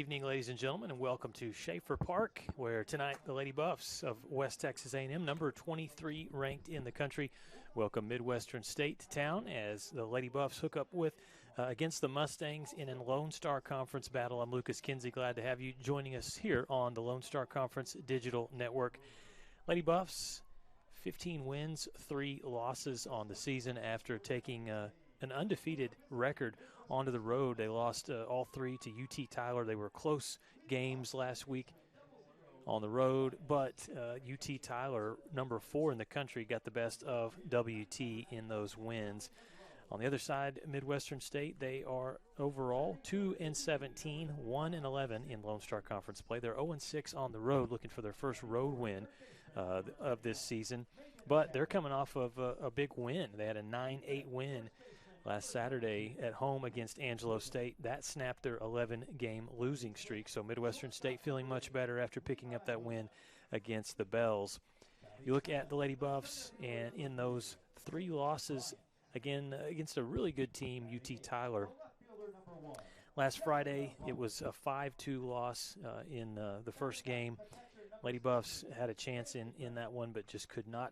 evening, ladies and gentlemen, and welcome to Schaeffer Park, where tonight the Lady Buffs of West Texas A&M, number 23 ranked in the country, welcome Midwestern State to town as the Lady Buffs hook up with against the Mustangs in a Lone Star Conference battle. I'm Lucas Kinsey, glad to have you joining us here on the Lone Star Conference Digital Network. Lady Buffs, 15 wins, 3 losses on the season after taking an undefeated record onto the road. They lost all 3 to UT Tyler. They were close games last week on the road, but UT Tyler, number 4 in the country, got the best of WT in those wins. On the other side, Midwestern State, they are overall 2-17, 1-11 in Lone Star Conference play. They're 0-6 on the road, looking for their first road win of this season, but they're coming off of a big win. They had a 9-8 win last Saturday at home against Angelo State. That snapped their 11-game losing streak. So Midwestern State feeling much better after picking up that win against the Bells. You look at the Lady Buffs, and in those 3 losses, again, against a really good team, UT Tyler. Last Friday, it was a 5-2 loss in the first game. Lady Buffs had a chance in that one, but just could not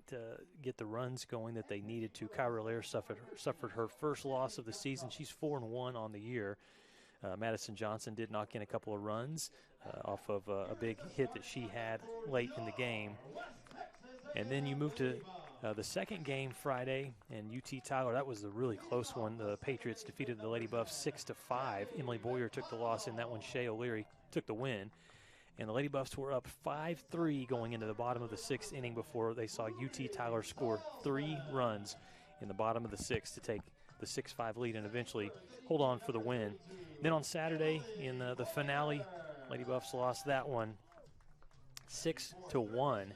get the runs going that they needed to. Kyra Lair suffered her first loss of the season. She's 4-1 on the year. Madison Johnson did knock in a couple of runs off of a big hit that she had late in the game. And then you move to the second game Friday, and UT Tyler, that was a really close one. The Patriots defeated the Lady Buffs 6-5. Emily Boyer took the loss in that one. Shea O'Leary took the win. And the Lady Buffs were up 5-3 going into the bottom of the 6th inning before they saw UT Tyler score 3 runs in the bottom of the 6th to take the 6-5 lead and eventually hold on for the win. Then on Saturday in the finale, Lady Buffs lost that one 6-1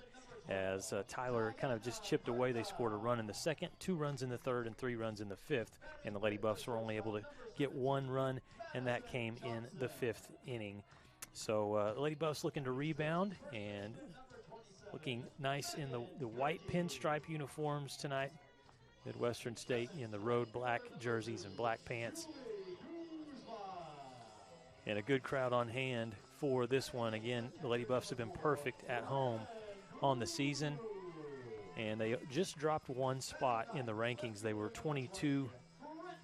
as Tyler kind of just chipped away. They scored a run in the second, 2 runs in the third, and 3 runs in the 5th. And the Lady Buffs were only able to get 1 run, and that came in the 5th inning. So the Lady Buffs looking to rebound and looking nice in the white pinstripe uniforms tonight. Midwestern State in the road black jerseys and black pants. And a good crowd on hand for this one. Again, the Lady Buffs have been perfect at home on the season. And they just dropped 1 spot in the rankings. They were 22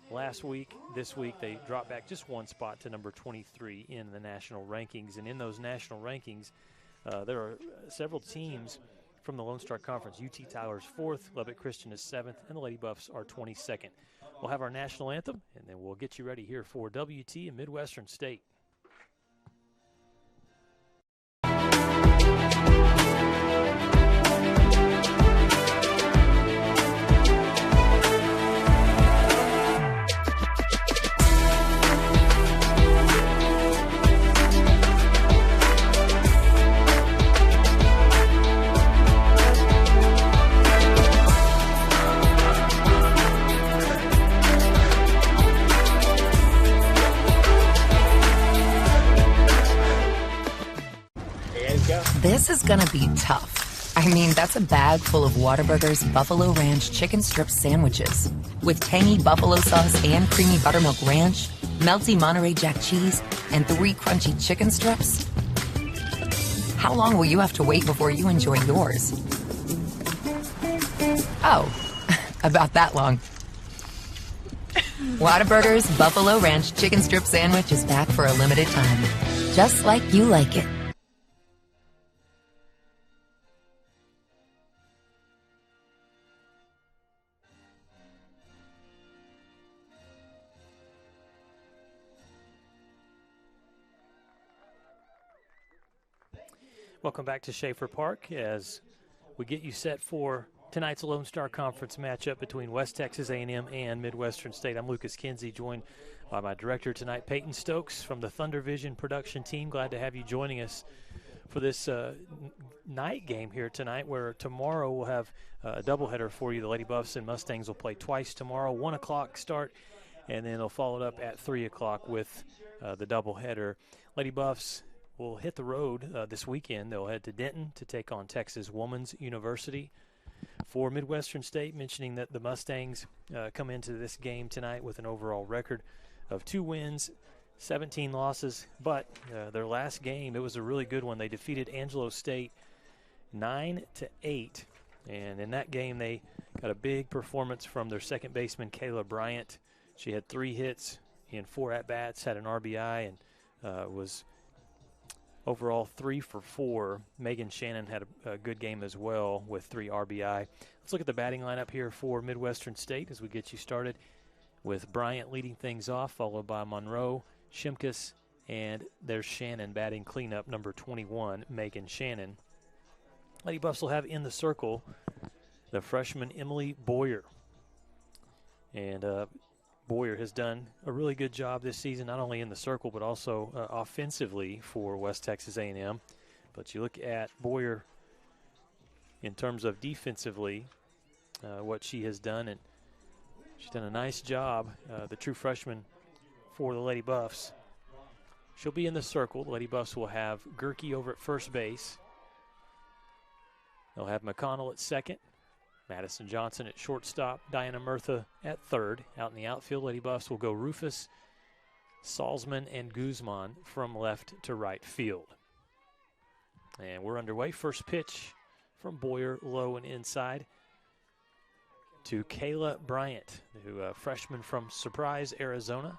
last week. This week they dropped back just 1 spot to number 23 in the national rankings. And in those national rankings, there are several teams from the Lone Star Conference. UT Tyler's 4th, Lubbock Christian is 7th, and the Lady Buffs are 22nd. We'll have our national anthem, and then we'll get you ready here for WT and Midwestern State. This is gonna be tough. I mean, that's a bag full of Whataburger's Buffalo Ranch chicken strip sandwiches with tangy buffalo sauce and creamy buttermilk ranch, melty Monterey Jack cheese, and 3 crunchy chicken strips. How long will you have to wait before you enjoy yours? Oh, about that long. Whataburger's Buffalo Ranch chicken strip sandwich is back for a limited time, just like you like it. Welcome back to Schaeffer Park as we get you set for tonight's Lone Star Conference matchup between West Texas A&M and Midwestern State. I'm Lucas Kinsey, joined by my director tonight, Peyton Stokes from the Thunder Vision production team. Glad to have you joining us for this night game here tonight, where tomorrow we'll have a doubleheader for you. The Lady Buffs and Mustangs will play twice tomorrow, 1 o'clock start, and then they'll follow it up at 3 o'clock with the doubleheader. Lady Buffs will hit the road this weekend. They'll head to Denton to take on Texas Woman's University. For Midwestern State, mentioning that the Mustangs come into this game tonight with an overall record of 2 wins, 17 losses, but their last game, it was a really good one. They defeated Angelo State 9-8, and in that game they got a big performance from their second baseman, Kayla Bryant. She had 3 hits in 4 at-bats, had an RBI, and was overall 3 for 4. Megan Shannon had a good game as well with 3 RBI. Let's look at the batting lineup here for Midwestern State as we get you started, with Bryant leading things off, followed by Monroe, Shimkus, and there's Shannon batting cleanup, number 21, Megan Shannon. Lady Buffs will have in the circle the freshman Emily Boyer. And Boyer has done a really good job this season, not only in the circle but also offensively for West Texas A&M. But you look at Boyer in terms of defensively, what she has done, and she's done a nice job, the true freshman for the Lady Buffs. She'll be in the circle. The Lady Buffs will have Gerke over at first base. They'll have McConnell at second, Madison Johnson at shortstop, Diana Murtha at third. Out in the outfield, Lady Buffs will go Rufus, Salzman, and Guzman from left to right field. And we're underway. First pitch from Boyer, low and inside, to Kayla Bryant, who freshman from Surprise, Arizona.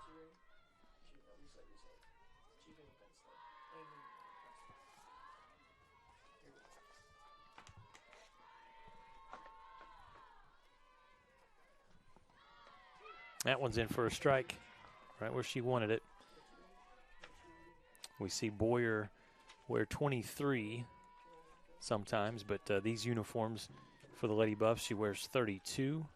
That one's in for a strike, right where she wanted it. We see Boyer wear 23 sometimes, but these uniforms for the Lady Buffs, she wears 32.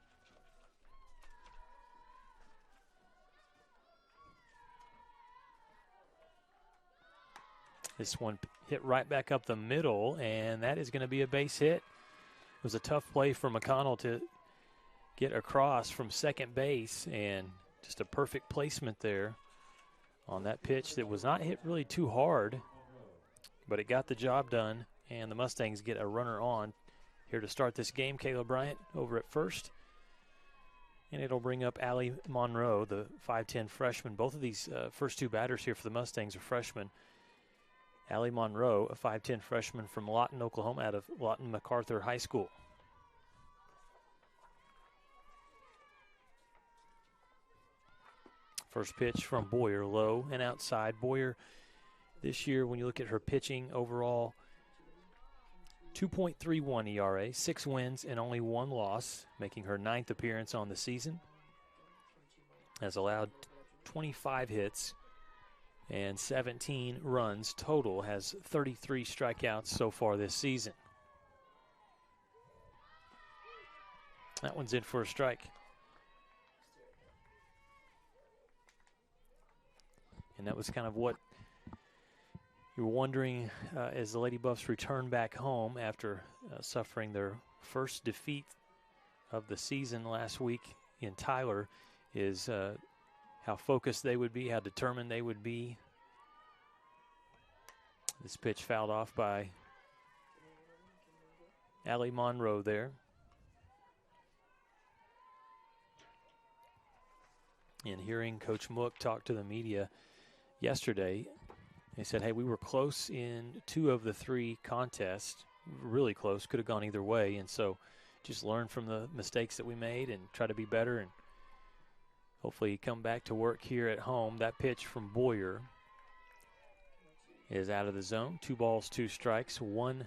This one hit right back up the middle, and that is going to be a base hit. It was a tough play for McConnell to get across from second base, and just a perfect placement there on that pitch that was not hit really too hard, but it got the job done, and the Mustangs get a runner on here to start this game. Kayla Bryant over at first, and it'll bring up Allie Monroe, the 5'10 freshman. Both of these first 2 batters here for the Mustangs are freshmen. Allie Monroe, a 5'10 freshman from Lawton, Oklahoma, out of Lawton MacArthur High School. First pitch from Boyer, low and outside. Boyer this year, when you look at her pitching overall, 2.31 ERA, 6 wins and only 1 loss, making her 9th appearance on the season. Has allowed 25 hits and 17 runs total, has 33 strikeouts so far this season. That one's in for a strike. And that was kind of what you were wondering as the Lady Buffs return back home after suffering their first defeat of the season last week in Tyler, is how focused they would be, how determined they would be. This pitch fouled off by Allie Monroe there. And hearing Coach Mook talk to the media yesterday, they said, hey, we were close in 2 of the 3 contests, really close, could have gone either way, and so just learn from the mistakes that we made and try to be better and hopefully come back to work here at home. That pitch from Boyer is out of the zone. 2 balls, 2 strikes, one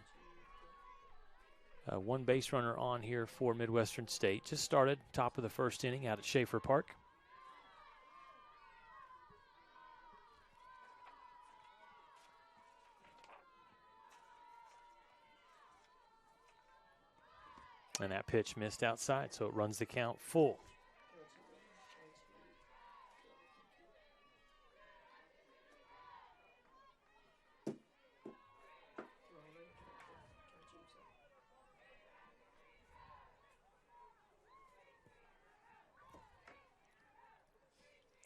base runner on here for Midwestern State. Just started top of the first inning out at Schaeffer Park. And that pitch missed outside, so it runs the count full.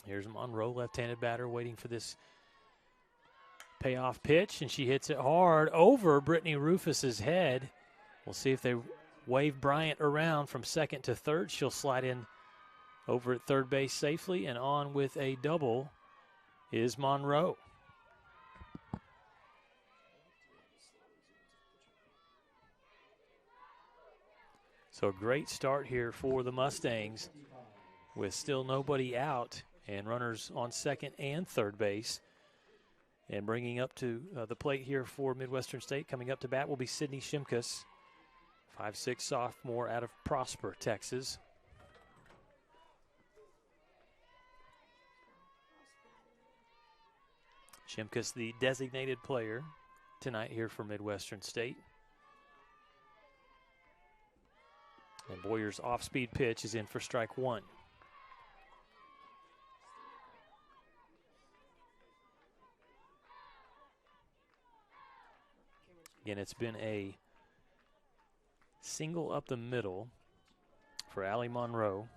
Here's Monroe, left-handed batter, waiting for this payoff pitch, and she hits it hard over Brittany Rufus's head. We'll see if they wave Bryant around from second to third. She'll slide in over at third base safely and on with a double is Monroe. So a great start here for the Mustangs with still nobody out and runners on second and third base. And bringing up to the plate here for Midwestern State, coming up to bat will be Sydney Shimkus, 5'6" sophomore out of Prosper, Texas. Shimkus, the designated player tonight here for Midwestern State. And Boyer's off-speed pitch is in for strike one. Again, it's been a single up the middle for Allie Monroe.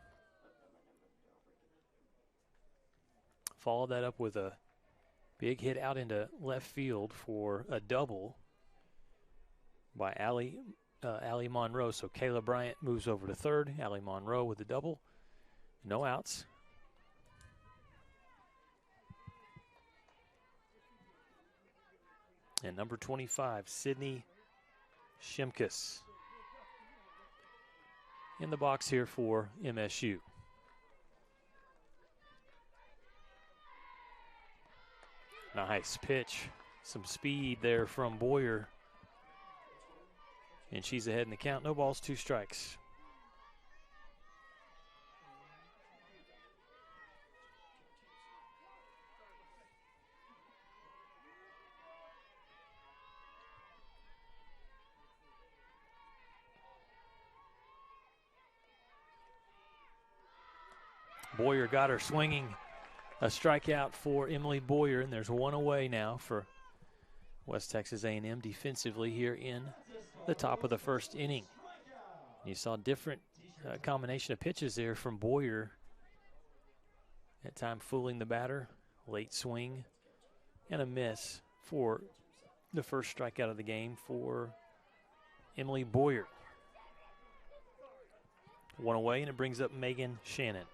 Followed that up with a big hit out into left field for a double by Allie Monroe. So Kayla Bryant moves over to third. Allie Monroe with the double. No outs. And number 25, Sydney Shimkus, in the box here for MSU. Nice pitch. Some speed there from Boyer. And she's ahead in the count. No balls, 2 strikes. Boyer got her swinging. A strikeout for Emily Boyer, and there's one away now for West Texas A&M defensively here in the top of the first inning. You saw different combination of pitches there from Boyer. At time fooling the batter, late swing, and a miss for the first strikeout of the game for Emily Boyer. One away, and it brings up Megan Shannon.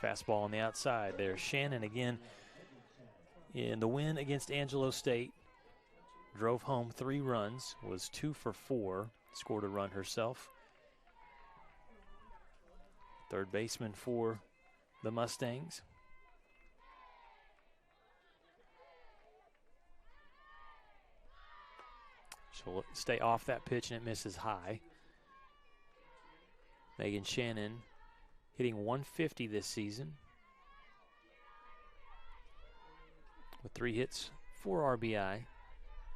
Fastball on the outside there. Shannon again in the win against Angelo State. Drove home 3 runs, was 2 for 4, scored a run herself. Third baseman for the Mustangs. She'll stay off that pitch and it misses high. Megan Shannon hitting 150 this season with 3 hits, 4 RBI,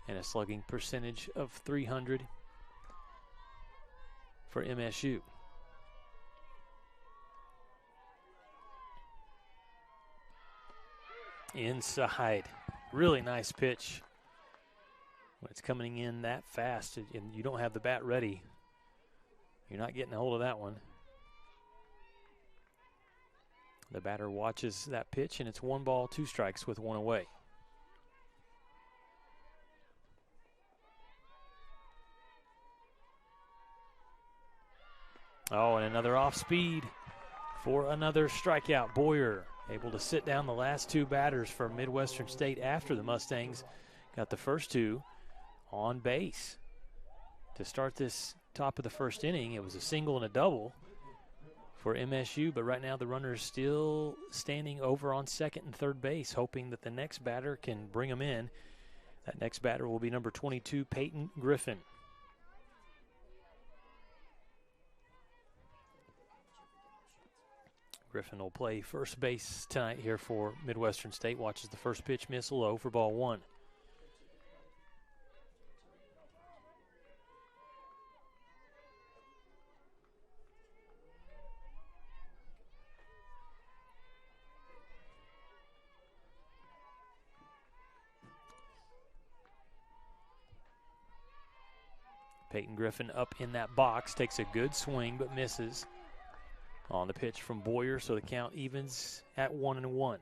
and a slugging percentage of .300 for MSU. Inside, really nice pitch. When it's coming in that fast and you don't have the bat ready, you're not getting a hold of that one. The batter watches that pitch, and it's 1 ball, 2 strikes with 1 away. Oh, and another off speed for another strikeout. Boyer able to sit down the last 2 batters for Midwestern State after the Mustangs got the first 2 on base. To start this top of the first inning, it was a single and a double for MSU, but right now the runner is still standing over on second and third base, hoping that the next batter can bring them in. That next batter will be number 22, Peyton Griffin. Griffin will play first base tonight here for Midwestern State. Watches the first pitch miss low for ball 1. Peyton Griffin up in that box, takes a good swing but misses on the pitch from Boyer, so the count evens at 1-1.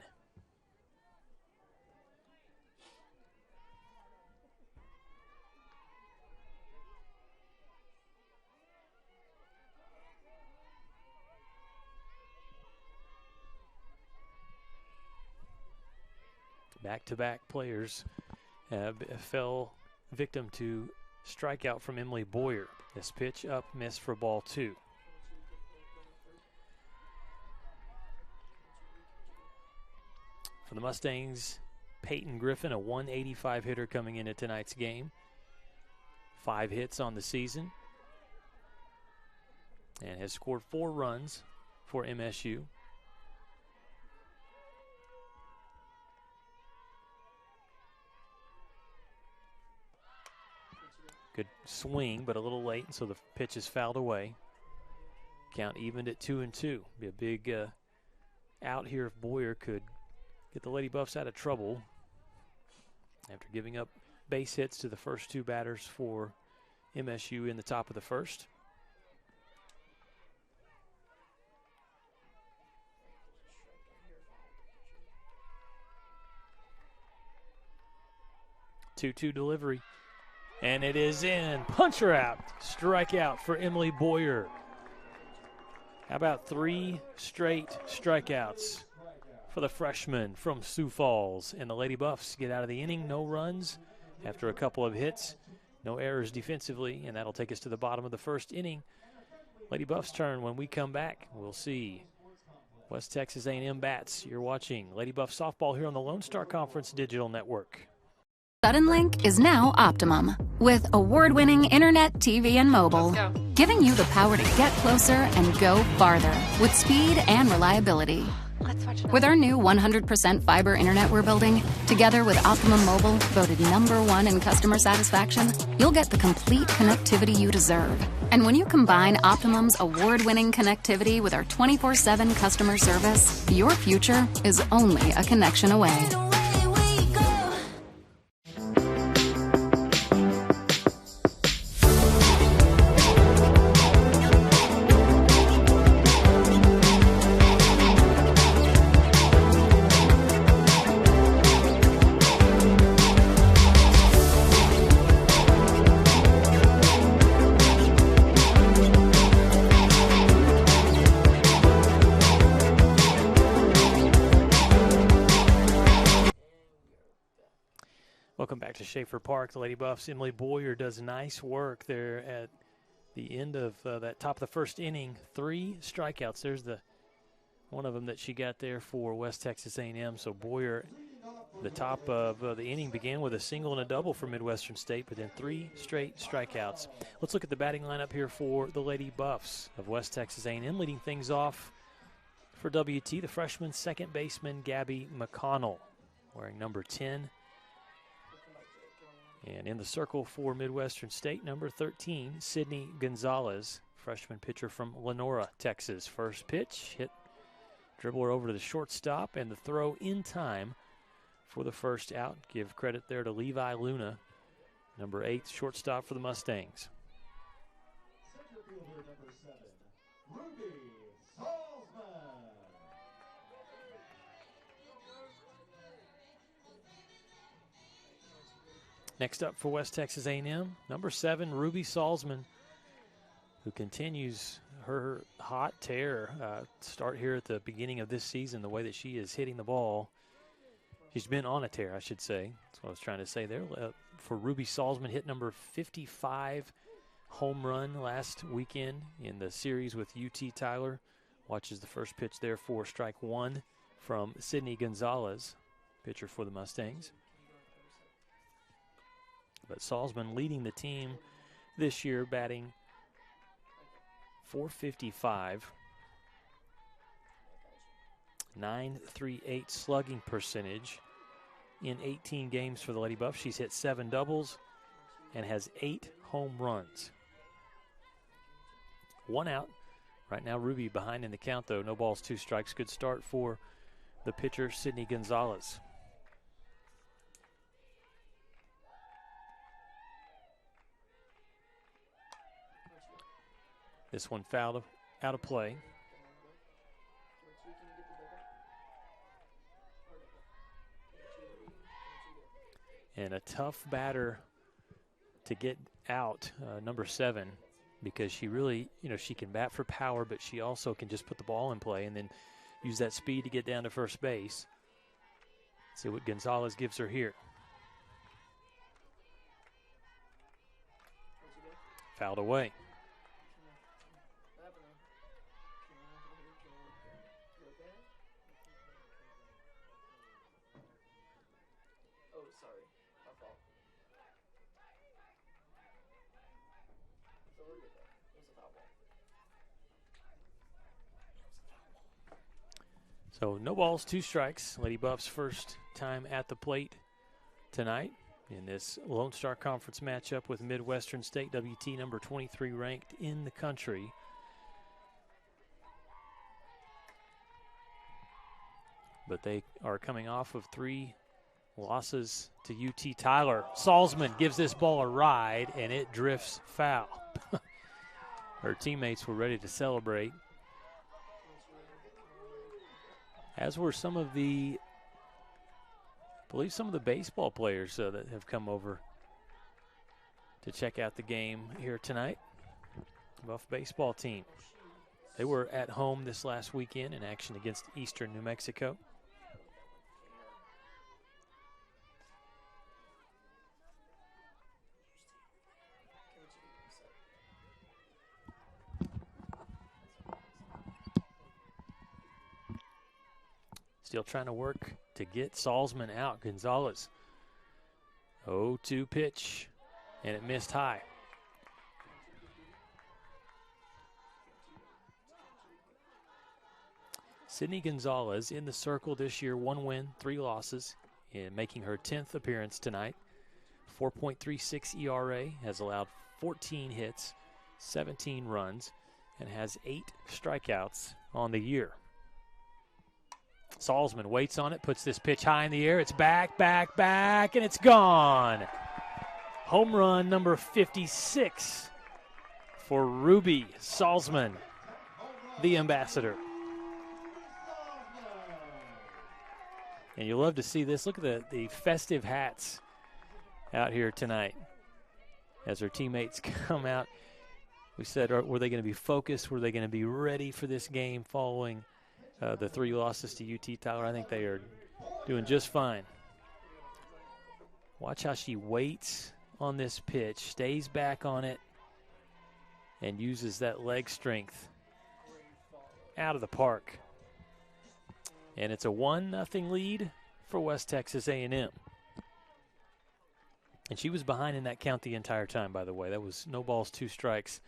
Back-to-back players fell victim to strikeout from Emily Boyer. This pitch up, missed for ball 2. For the Mustangs, Peyton Griffin, a 185 hitter coming into tonight's game. 5 hits on the season. And has scored 4 runs for MSU. Good swing, but a little late, and so the pitch is fouled away. Count evened at 2-2. Be a big out here if Boyer could get the Lady Buffs out of trouble after giving up base hits to the first 2 batters for MSU in the top of the first. Two-two delivery, and it is in. Puncher out. Strikeout for Emily Boyer. How about 3 straight strikeouts for the freshman from Sioux Falls? And the Lady Buffs get out of the inning, no runs after a couple of hits, no errors defensively, and that'll take us to the bottom of the first inning. Lady Buffs' turn when we come back. We'll see West Texas A&M bats. You're watching Lady Buff softball here on the Lone Star Conference Digital Network. Suddenlink is now Optimum, with award-winning internet, TV, and mobile, giving you the power to get closer and go farther with speed and reliability. With our new 100% fiber internet we're building, together with Optimum Mobile, voted #1 in customer satisfaction, you'll get the complete connectivity you deserve. And when you combine Optimum's award-winning connectivity with our 24/7 customer service, your future is only a connection away. Welcome back to Schaeffer Park. The Lady Buffs, Emily Boyer does nice work there at the end of that top of the first inning. 3 strikeouts. There's the one of them that she got there for West Texas A&M. So Boyer, the top of the inning began with a single and a double for Midwestern State, but then 3 straight strikeouts. Let's look at the batting lineup here for the Lady Buffs of West Texas A&M. Leading things off for WT, the freshman second baseman Gabby McConnell, wearing number 10. And in the circle for Midwestern State, number 13, Sydney Gonzalez, freshman pitcher from Lenora, Texas. First pitch, hit, dribbler over to the shortstop, and the throw in time for the first out. Give credit there to Levi Luna, number 8, shortstop for the Mustangs. Center fielder number 7, Ruby Salzman. Next up for West Texas A&M, number 7, Ruby Salzman, who continues her hot tear. Start here at the beginning of this season, the way that she is hitting the ball. She's been on a tear, I should say. That's what I was trying to say there. For Ruby Salzman, hit number 55 home run last weekend in the series with UT Tyler. Watches the first pitch there for strike 1 from Sydney Gonzalez, pitcher for the Mustangs. But Salzman leading the team this year, batting .455, .938 slugging percentage in 18 games for the Lady Buffs. She's hit 7 doubles and has 8 home runs. 1 out. Right now, Ruby behind in the count, though. No balls, 2 strikes. Good start for the pitcher, Sydney Gonzalez. This one fouled out of play. And a tough batter to get out, number 7, because she really, she can bat for power, but she also can just put the ball in play and then use that speed to get down to first base. See what Gonzalez gives her here. Fouled away. So no balls, 2 strikes. Lady Buffs' first time at the plate tonight in this Lone Star Conference matchup with Midwestern State, WT number 23 ranked in the country. But they are coming off of 3 losses to UT Tyler. Salzman gives this ball a ride, and it drifts foul. Her teammates were ready to celebrate, as were some of the, I believe some of the baseball players that have come over to check out the game here tonight. Buff baseball team. They were at home this last weekend in action against Eastern New Mexico. Still trying to work to get Salzman out. Gonzalez. 0-2 pitch, and it missed high. Sydney Gonzalez in the circle this year, 1 win, 3 losses, and making her 10th appearance tonight. 4.36 ERA, has allowed 14 hits, 17 runs, and has 8 strikeouts on the year. Salzman waits on it, puts this pitch high in the air. It's back, and it's gone. Home run number 56 for Ruby Salzman, the ambassador. And you love to see this. Look at the festive hats out here tonight as her teammates come out. We said, were they going to be focused? Were they going to be ready for this game following the 3 losses to UT Tyler? I think they are doing just fine. Watch how she waits on this pitch, stays back on it, and uses that leg strength out of the park. And it's a 1-0 lead for West Texas A&M. And she was behind in that count the entire time, by the way. That was no balls, 2 strikes.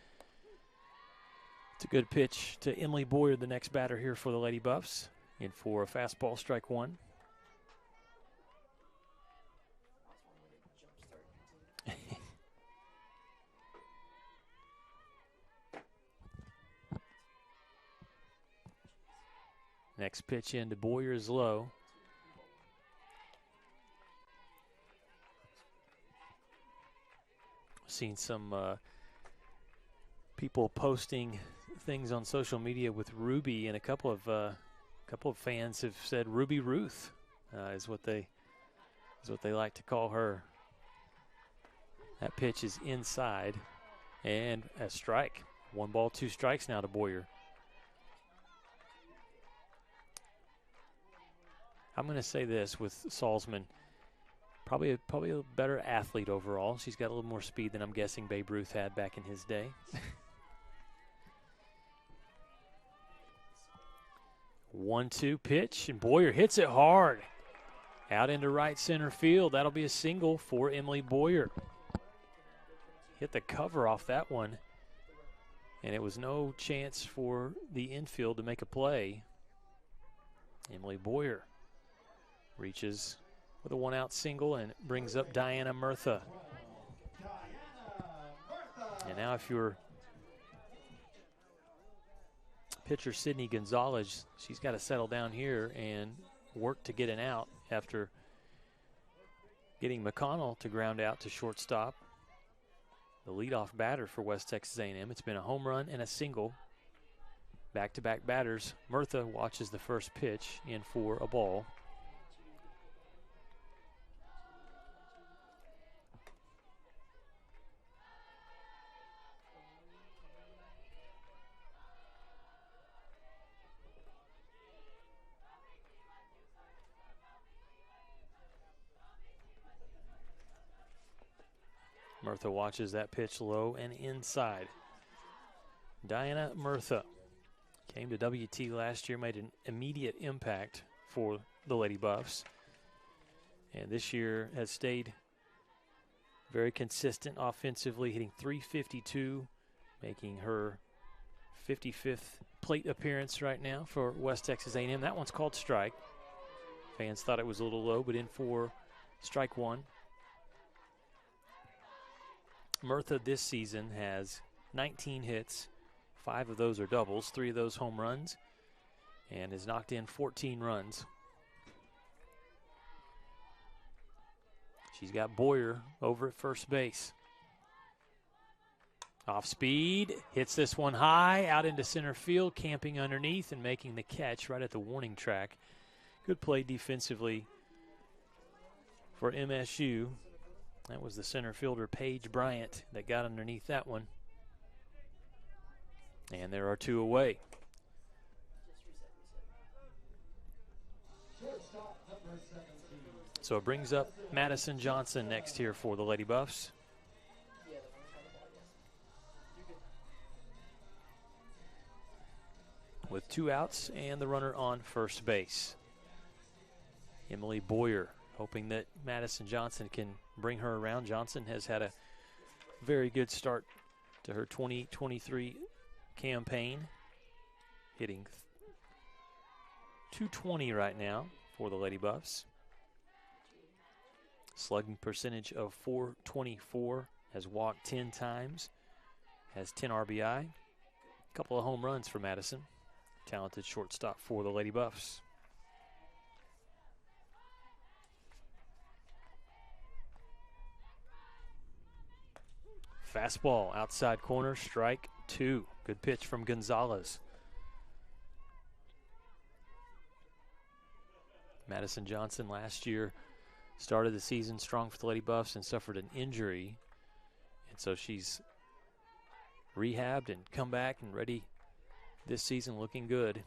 It's a good pitch to Emily Boyer, the next batter here for the Lady Buffs, in for a fastball, strike 1. Next pitch into Boyer is low. Seen some people posting things on social media with Ruby, and a couple of fans have said Ruby Ruth is what they like to call her. That pitch is inside, and a strike. 1 ball, 2 strikes now to Boyer. I'm going to say this with Salzman, probably a better athlete overall. She's got a little more speed than I'm guessing Babe Ruth had back in his day. 1-2 pitch, and Boyer hits it hard. Out into right center field. That'll be a single for Emily Boyer. Hit the cover off that one, and it was no chance for the infield to make a play. Emily Boyer reaches with a 1-out single and brings up Diana Murtha. And now if you're pitcher Sydney Gonzalez, she's got to settle down here and work to get an out after getting McConnell to ground out to shortstop. The leadoff batter for West Texas A&M. It's been a home run and a single. Back-to-back batters. Murtha watches the first pitch in for a ball. Murtha watches that pitch low and inside. Diana Murtha came to WT last year, made an immediate impact for the Lady Buffs, and this year has stayed very consistent offensively, hitting .352, making her 55th plate appearance right now for West Texas A&M. That one's called strike. Fans thought it was a little low, but in for strike one. Murtha this season has 19 hits. 5 of those are doubles, 3 of those home runs, and has knocked in 14 runs. She's got Boyer over at first base. Off speed, hits this one high, out into center field, camping underneath and making the catch right at the warning track. Good play defensively for MSU. That was the center fielder, Paige Bryant, that got underneath that one. And there are 2 away. So it brings up Madison Johnson next here for the Lady Buffs. With 2 outs and the runner on first base. Emily Boyer hoping that Madison Johnson can bring her around. Johnson has had a very good start to her 2023 campaign, hitting .220 right now for the Lady Buffs. Slugging percentage of .424, has walked 10 times, has 10 RBI, a couple of home runs for Madison. Talented shortstop for the Lady Buffs. Fastball outside corner, strike 2. Good pitch from Gonzalez. Madison Johnson last year started the season strong for the Lady Buffs and suffered an injury. And so she's rehabbed and come back and ready this season, looking good.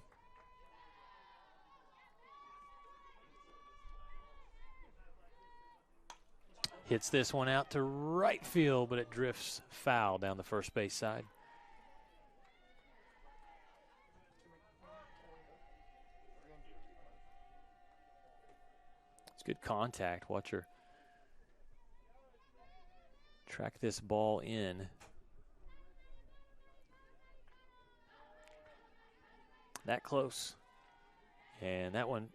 Hits this one out to right field, but it drifts foul down the first base side. It's good contact. Watch her track this ball in. That close. And that one,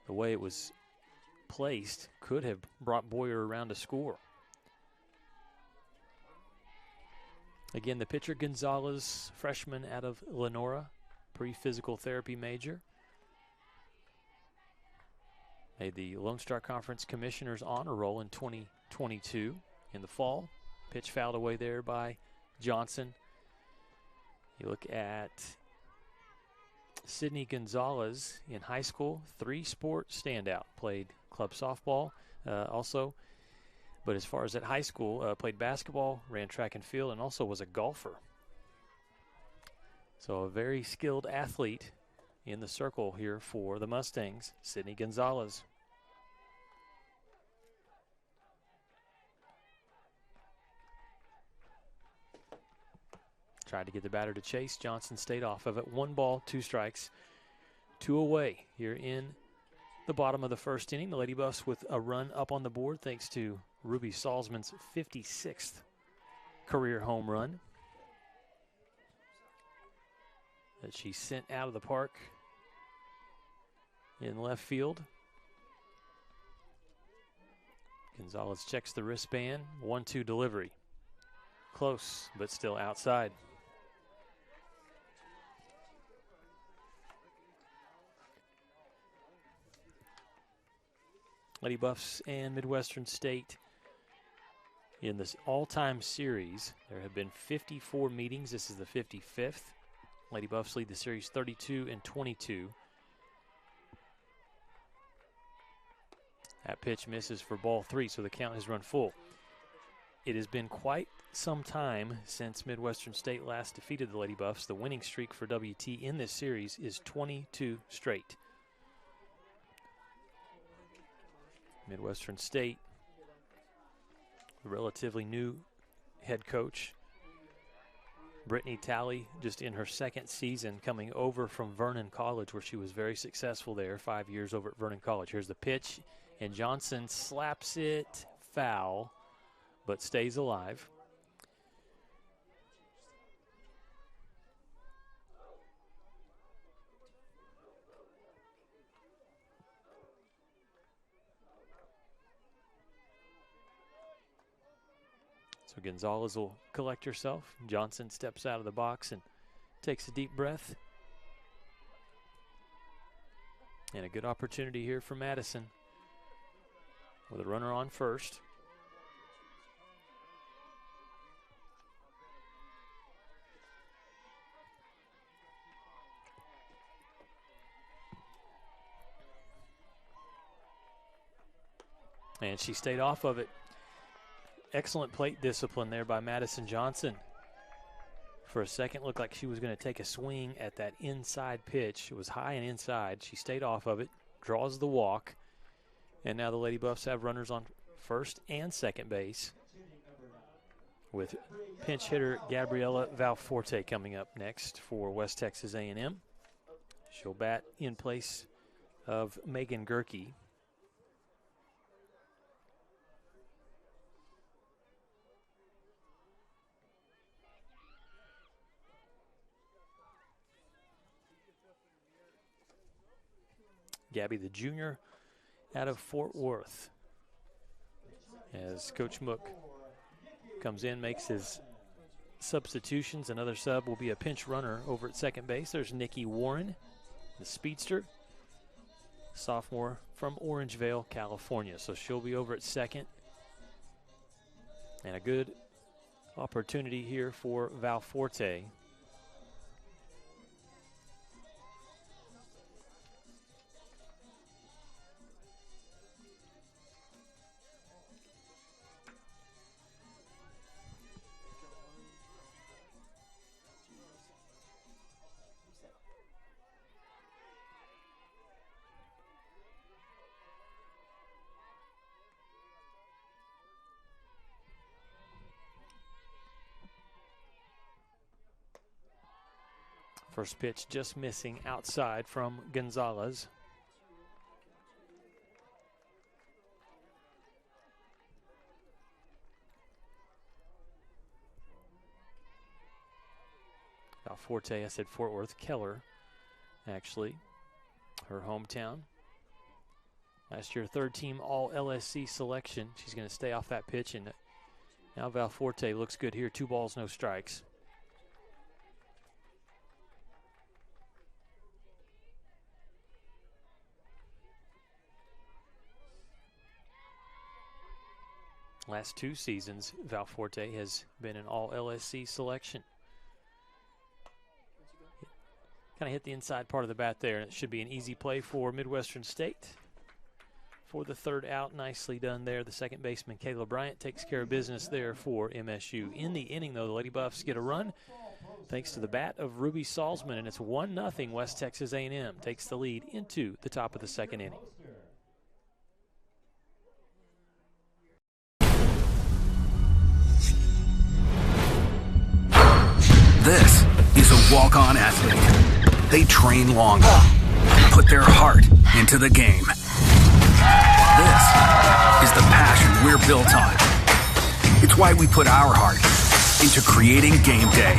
the way it was placed, could have brought Boyer around to score. Again, the pitcher Gonzalez, freshman out of Lenora, pre-physical therapy major. Made the Lone Star Conference Commissioner's Honor Roll in 2022 in the fall. Pitch fouled away there by Johnson. You look at Sydney Gonzalez in high school, 3-sport standout. Played club softball also, but as far as at high school, played basketball, ran track and field, and also was a golfer. So a very skilled athlete in the circle here for the Mustangs, Sydney Gonzalez. Tried to get the batter to chase. Johnson stayed off of it. 1 ball, 2 strikes, 2 away here in the bottom of the first inning. The Lady Buffs with a run up on the board thanks to Ruby Salzman's 56th career home run that she sent out of the park in left field. Gonzalez checks the wristband. 1-2 delivery. Close, but still outside. Lady Buffs and Midwestern State in this all-time series. There have been 54 meetings. This is the 55th. Lady Buffs lead the series 32-22. That pitch misses for ball 3, so the count has run full. It has been quite some time since Midwestern State last defeated the Lady Buffs. The winning streak for WT in this series is 22 straight. Midwestern State, a relatively new head coach. Brittany Talley, just in her second season, coming over from Vernon College, where she was very successful there, 5 years over at Vernon College. Here's the pitch, and Johnson slaps it foul, but stays alive. So Gonzalez will collect herself. Johnson steps out of the box and takes a deep breath. And a good opportunity here for Madison with a runner on first. And she stayed off of it. Excellent plate discipline there by Madison Johnson. For a second, looked like she was going to take a swing at that inside pitch. It was high and inside. She stayed off of it, draws the walk, and now the Lady Buffs have runners on first and second base with pinch hitter Gabriela Valforte coming up next for West Texas A&M. She'll bat in place of Megan Gerke. Gabby, the junior, out of Fort Worth. As Coach Mook comes in, makes his substitutions. Another sub will be a pinch runner over at second base. There's Nikki Warren, the speedster, sophomore from Orangevale, California. So she'll be over at second. And a good opportunity here for Valforte. First pitch just missing outside from Gonzalez. Valforte, I said Fort Worth. Keller, actually, her hometown. Last year, third team all LSC selection. She's going to stay off that pitch, and now Valforte looks good here. 2 balls, no strikes. Last 2 seasons, Valforte has been an all LSC selection. Kind of hit the inside part of the bat there, and it should be an easy play for Midwestern State. For the third out, nicely done there. The second baseman, Kayla Bryant, takes care of business there for MSU. In the inning, though, the Lady Buffs get a run thanks to the bat of Ruby Salzman, and it's 1-0. West Texas A&M takes the lead into the top of the second inning. This is a walk-on athlete. They train longer, put their heart into the game. This is the passion we're built on. It's why we put our heart into creating game day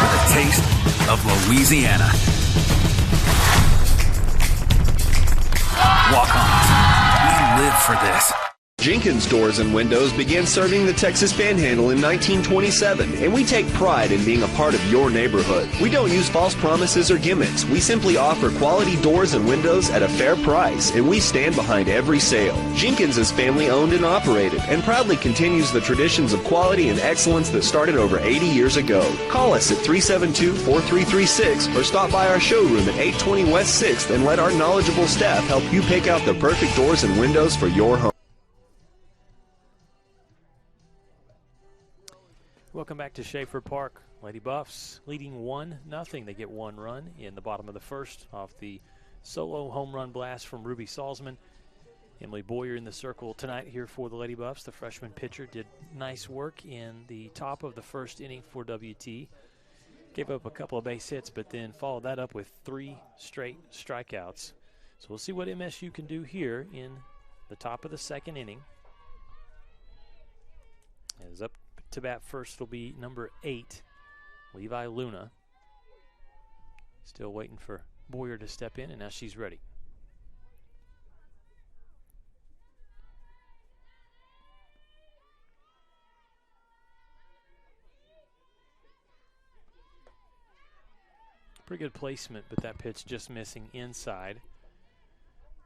with a taste of Louisiana. Walk-ons, we live for this. Jenkins Doors and Windows began serving the Texas Panhandle in 1927, and we take pride in being a part of your neighborhood. We don't use false promises or gimmicks. We simply offer quality doors and windows at a fair price, and we stand behind every sale. Jenkins is family owned and operated, and proudly continues the traditions of quality and excellence that started over 80 years ago. Call us at 372-4336 or stop by our showroom at 820 West 6th and let our knowledgeable staff help you pick out the perfect doors and windows for your home. Welcome back to Schaeffer Park. Lady Buffs leading 1-0. They get 1 run in the bottom of the first off the solo home run blast from Ruby Salzman. Emily Boyer in the circle tonight here for the Lady Buffs. The freshman pitcher did nice work in the top of the first inning for WT. Gave up a couple of base hits, but then followed that up with 3 straight strikeouts. So we'll see what MSU can do here in the top of the second inning. As up to bat first will be number 8, Levi Luna. Still waiting for Boyer to step in, and now she's ready. Pretty good placement, but that pitch just missing inside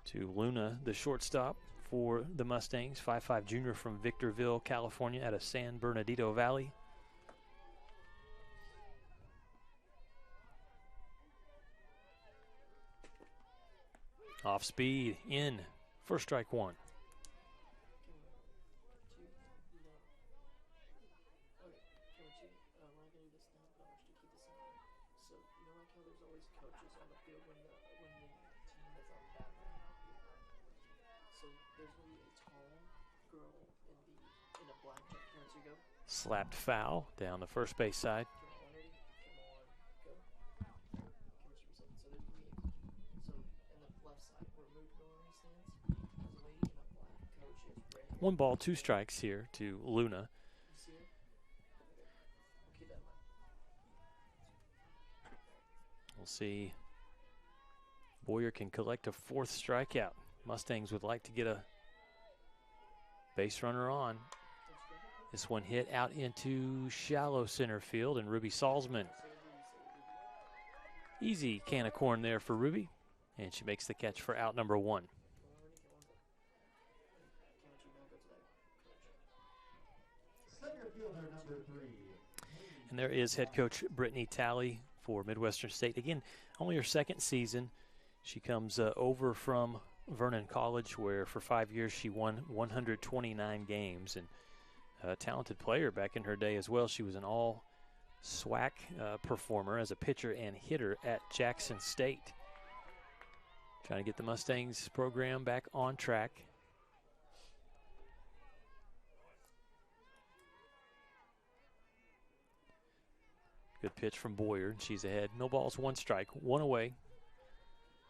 to Luna, the shortstop for the Mustangs, 5'5" junior from Victorville, California, out of San Bernardino Valley. Off speed, in for strike 1. Slapped foul down the first base side. One ball, 2 strikes here to Luna. We'll see. Boyer can collect a 4th strikeout. Mustangs would like to get a base runner on. This one hit out into shallow center field, and Ruby Salzman. Easy can of corn there for Ruby, and she makes the catch for out number 1. And there is head coach Brittany Talley for Midwestern State. Again, only her 2nd season. She comes over from Vernon College, where for 5 years she won 129 games, and a talented player back in her day as well. She was an all SWAC performer as a pitcher and hitter at Jackson State. Trying to get the Mustangs program back on track. Good pitch from Boyer. She's ahead. No balls, 1 strike, 1 away.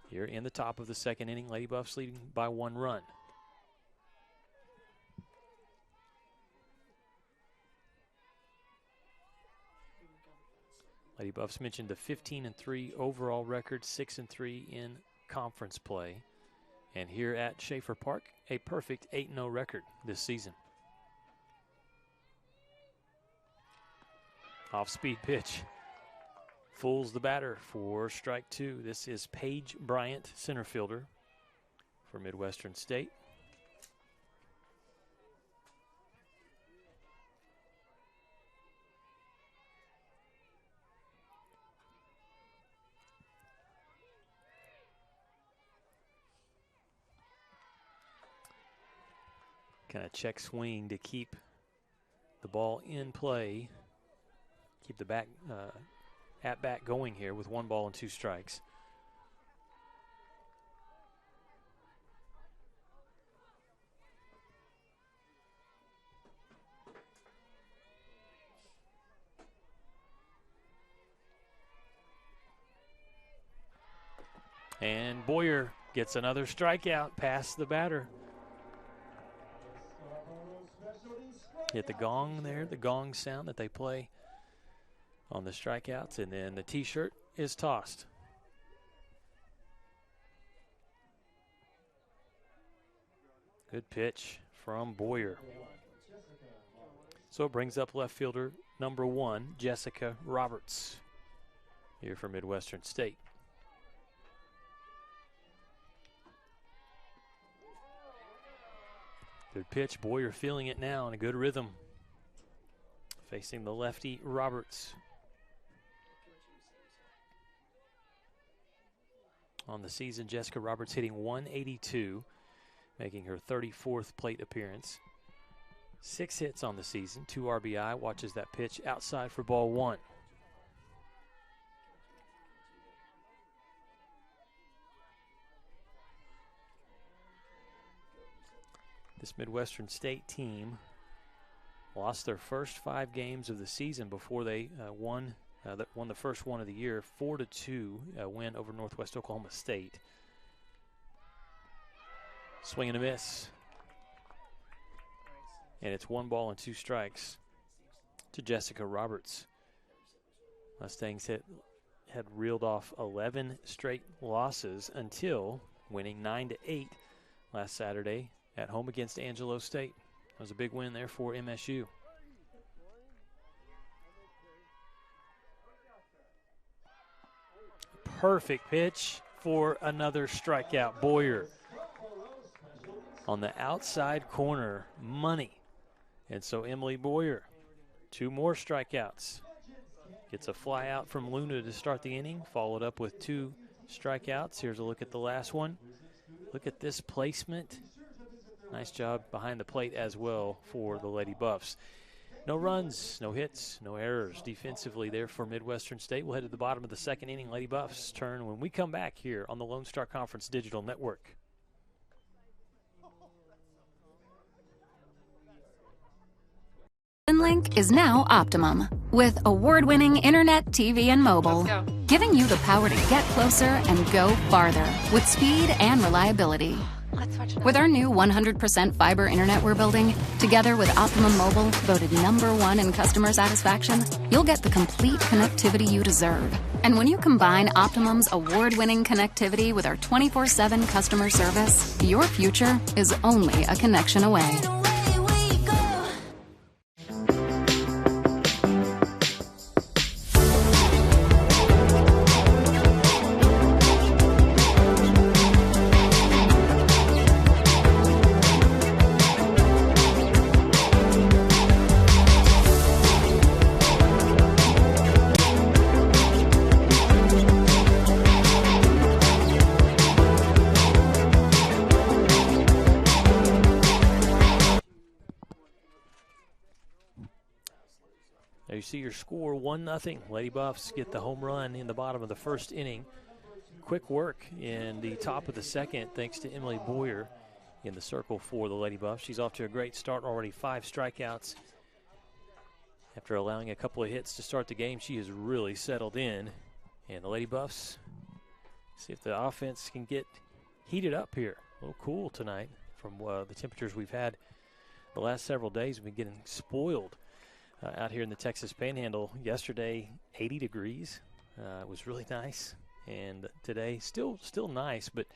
Here in the top of the second inning, Lady Buffs leading by 1 run. Lady Buffs mentioned the 15-3 overall record, 6-3 in conference play. And here at Schaeffer Park, a perfect 8-0 record this season. Off-speed pitch. Fools the batter for strike 2. This is Paige Bryant, center fielder for Midwestern State. Kind of check swing to keep the ball in play. Keep the back at bat going here with 1 ball and 2 strikes. And Boyer gets another strikeout past the batter. Hit the gong there, the gong sound that they play on the strikeouts, and then the T-shirt is tossed. Good pitch from Boyer. So it brings up left fielder number 1, Jessica Roberts, here for Midwestern State. Good pitch, Boyer feeling it now in a good rhythm. Facing the lefty Roberts. On the season, Jessica Roberts hitting .182, making her 34th plate appearance. 6 hits on the season, 2 RBI. Watches that pitch outside for ball 1. This Midwestern State team lost their first 5 games of the season before they won the first one of the year, 4-2 win over Northwest Oklahoma State. Swing and a miss. And it's 1 ball and 2 strikes to Jessica Roberts. Mustangs had reeled off 11 straight losses until winning 9-8 last Saturday at home against Angelo State. That was a big win there for MSU. Perfect pitch for another strikeout. Boyer on the outside corner, money. And so Emily Boyer, 2 more strikeouts. Gets a fly out from Luna to start the inning, followed up with 2 strikeouts. Here's a look at the last one. Look at this placement. Nice job behind the plate as well for the Lady Buffs. No runs, no hits, no errors defensively there for Midwestern State. We'll head to the bottom of the 2nd inning. Lady Buffs turn when we come back here on the Lone Star Conference Digital Network. Link is now Optimum, with award-winning internet, TV, and mobile, giving you the power to get closer and go farther with speed and reliability. With our new 100% fiber internet we're building, together with Optimum Mobile, voted #1 in customer satisfaction, you'll get the complete connectivity you deserve. And when you combine Optimum's award-winning connectivity with our 24/7 customer service, your future is only a connection away. There you see your score, 1-0. Lady Buffs get the home run in the bottom of the 1st inning. Quick work in the top of the 2nd thanks to Emily Boyer in the circle for the Lady Buffs. She's off to a great start already, 5 strikeouts. After allowing a couple of hits to start the game, she has really settled in. And the Lady Buffs, see if the offense can get heated up here. A little cool tonight from the temperatures we've had the last several days. We've been getting spoiled out here in the Texas Panhandle. Yesterday, 80 degrees. It was really nice. And today, still nice, but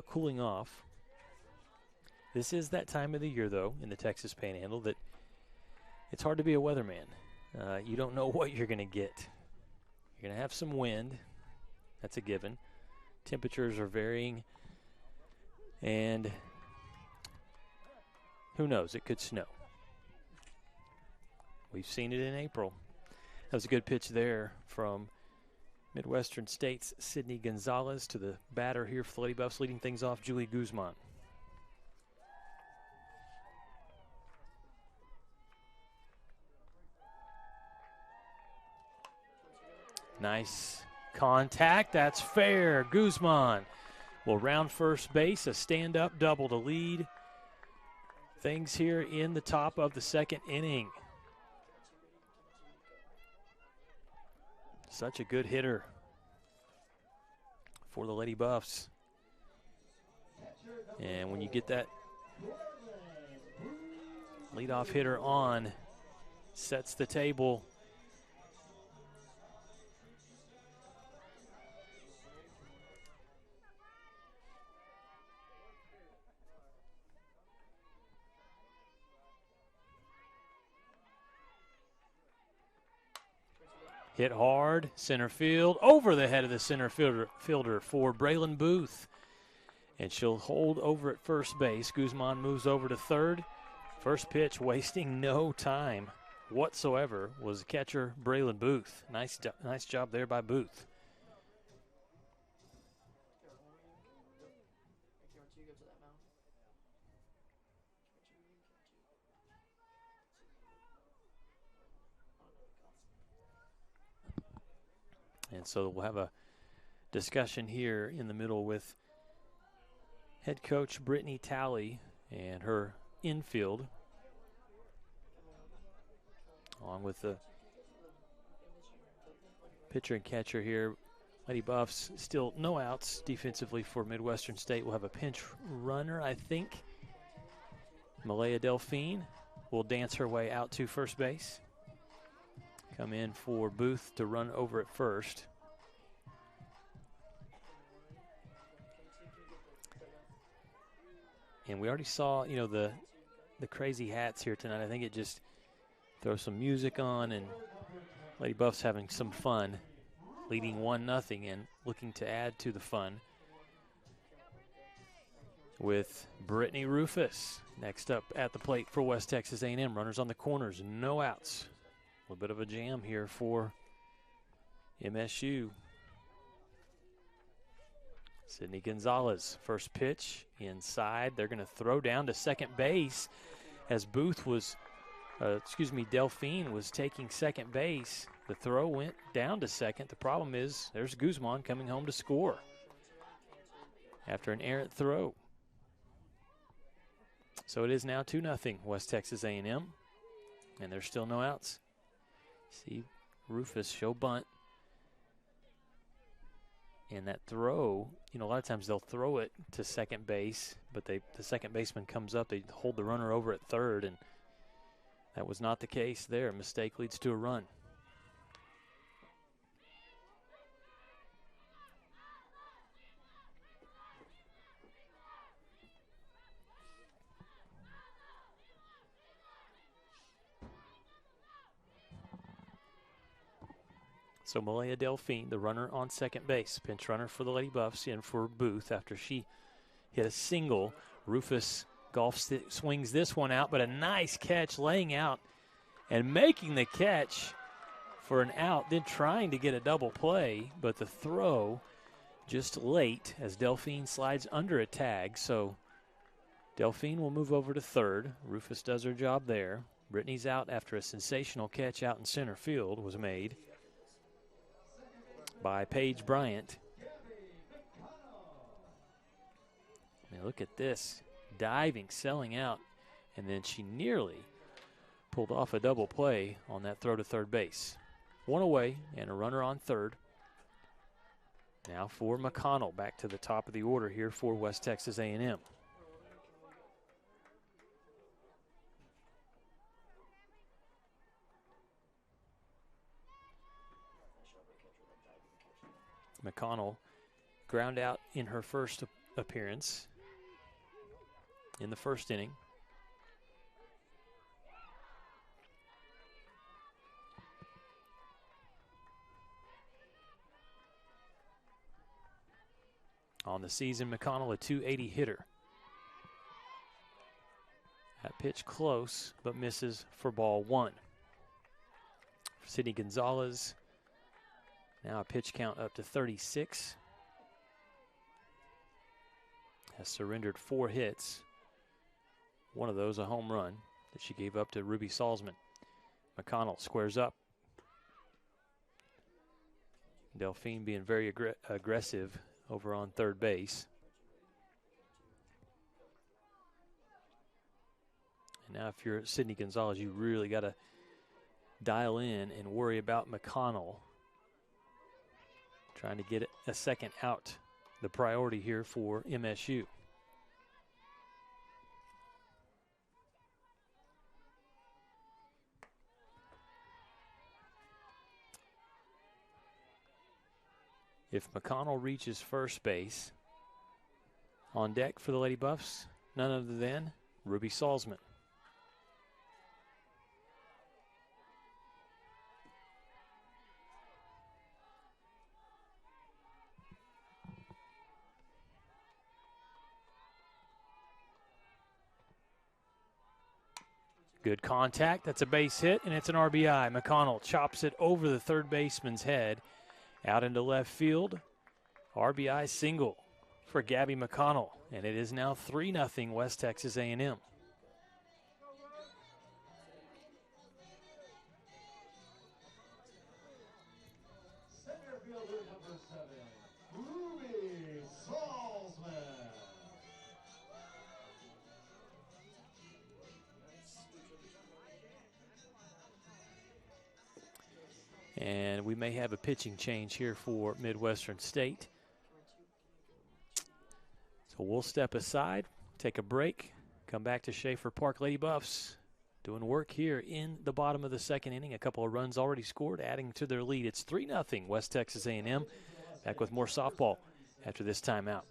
cooling off. This is that time of the year, though, in the Texas Panhandle that it's hard to be a weatherman. You don't know what you're going to get. You're going to have some wind. That's a given. Temperatures are varying. And who knows? It could snow. We've seen it in April. That was a good pitch there from Midwestern State's Sydney Gonzalez to the batter here for the Lady Buffs, leading things off, Julie Guzman. Nice contact. That's fair. Guzman will round first base, a stand-up double to lead things here in the top of the 2nd inning. Such a good hitter for the Lady Buffs. And when you get that leadoff hitter on, sets the table. Hit hard, center field, over the head of the center fielder for Braylon Booth. And she'll hold over at first base. Guzman moves over to 3rd. First pitch, wasting no time whatsoever, was catcher Braylon Booth. Nice job there by Booth. And so we'll have a discussion here in the middle with head coach Brittany Talley And her infield, along with the pitcher and catcher here. Lady Buffs still no outs defensively for Midwestern State. We'll have a pinch runner, I think. Malaya Delphine will dance her way out to first base. Come in for Booth to run over at first. And we already saw, you know, the crazy hats here tonight. I think it just throws some music on, and Lady Buffs having some fun, leading 1-0 and looking to add to the fun with Brittany Rufus next up at the plate for West Texas A&M. Runners on the corners, no outs. A little bit of a jam here for MSU. Sydney Gonzalez, first pitch inside. They're going to throw down to second base as Booth was, Delphine was taking second base. The throw went down to second. The problem is there's Guzman coming home to score after an errant throw. So it is now 2-0 West Texas A&M, and there's still no outs. See Rufus show bunt. And that throw, you know, a lot of times they'll throw it to second base, but the second baseman comes up, they hold the runner over at third, and that was not the case there. A mistake leads to a run. So Malaya Delphine, the runner on second base, pinch runner for the Lady Buffs, in for Booth after she hit a single. Rufus swings this one out, but a nice catch, laying out and making the catch for an out, then trying to get a double play, but the throw just late as Delphine slides under a tag. So Delphine will move over to third. Rufus does her job there. Brittany's out after a sensational catch out in center field was made by Paige Bryant. I mean, look at this. Diving, selling out, and then she nearly pulled off a double play on that throw to third base. One away and a runner on third. Now for McConnell, back to the top of the order here for West Texas A&M. McConnell ground out in her first appearance in the first inning. On the season, McConnell a .280 hitter. That pitch close, but misses for ball one. Sydney Gonzalez, now a pitch count up to 36. Has surrendered 4 hits. One of those a home run that she gave up to Ruby Salzman. McConnell squares up. Delphine being very aggressive over on third base. And now if you're Sydney Gonzalez, you really got to dial in and worry about McConnell trying to get a second out. The priority here for MSU. If McConnell reaches first base, on deck for the Lady Buffs, none other than Ruby Salzman. Good contact. That's a base hit, and it's an RBI. McConnell chops it over the third baseman's head, out into left field. RBI single for Gabby McConnell, and it is now 3-0 West Texas A&M. Center fielder number 7, Ruby Salzman. And we may have a pitching change here for Midwestern State. So we'll step aside, take a break, come back to Schaeffer Park Lady Buffs. Doing work here in the bottom of the second inning. A couple of runs already scored, adding to their lead. It's 3-0 West Texas A&M. Back with more softball after this timeout.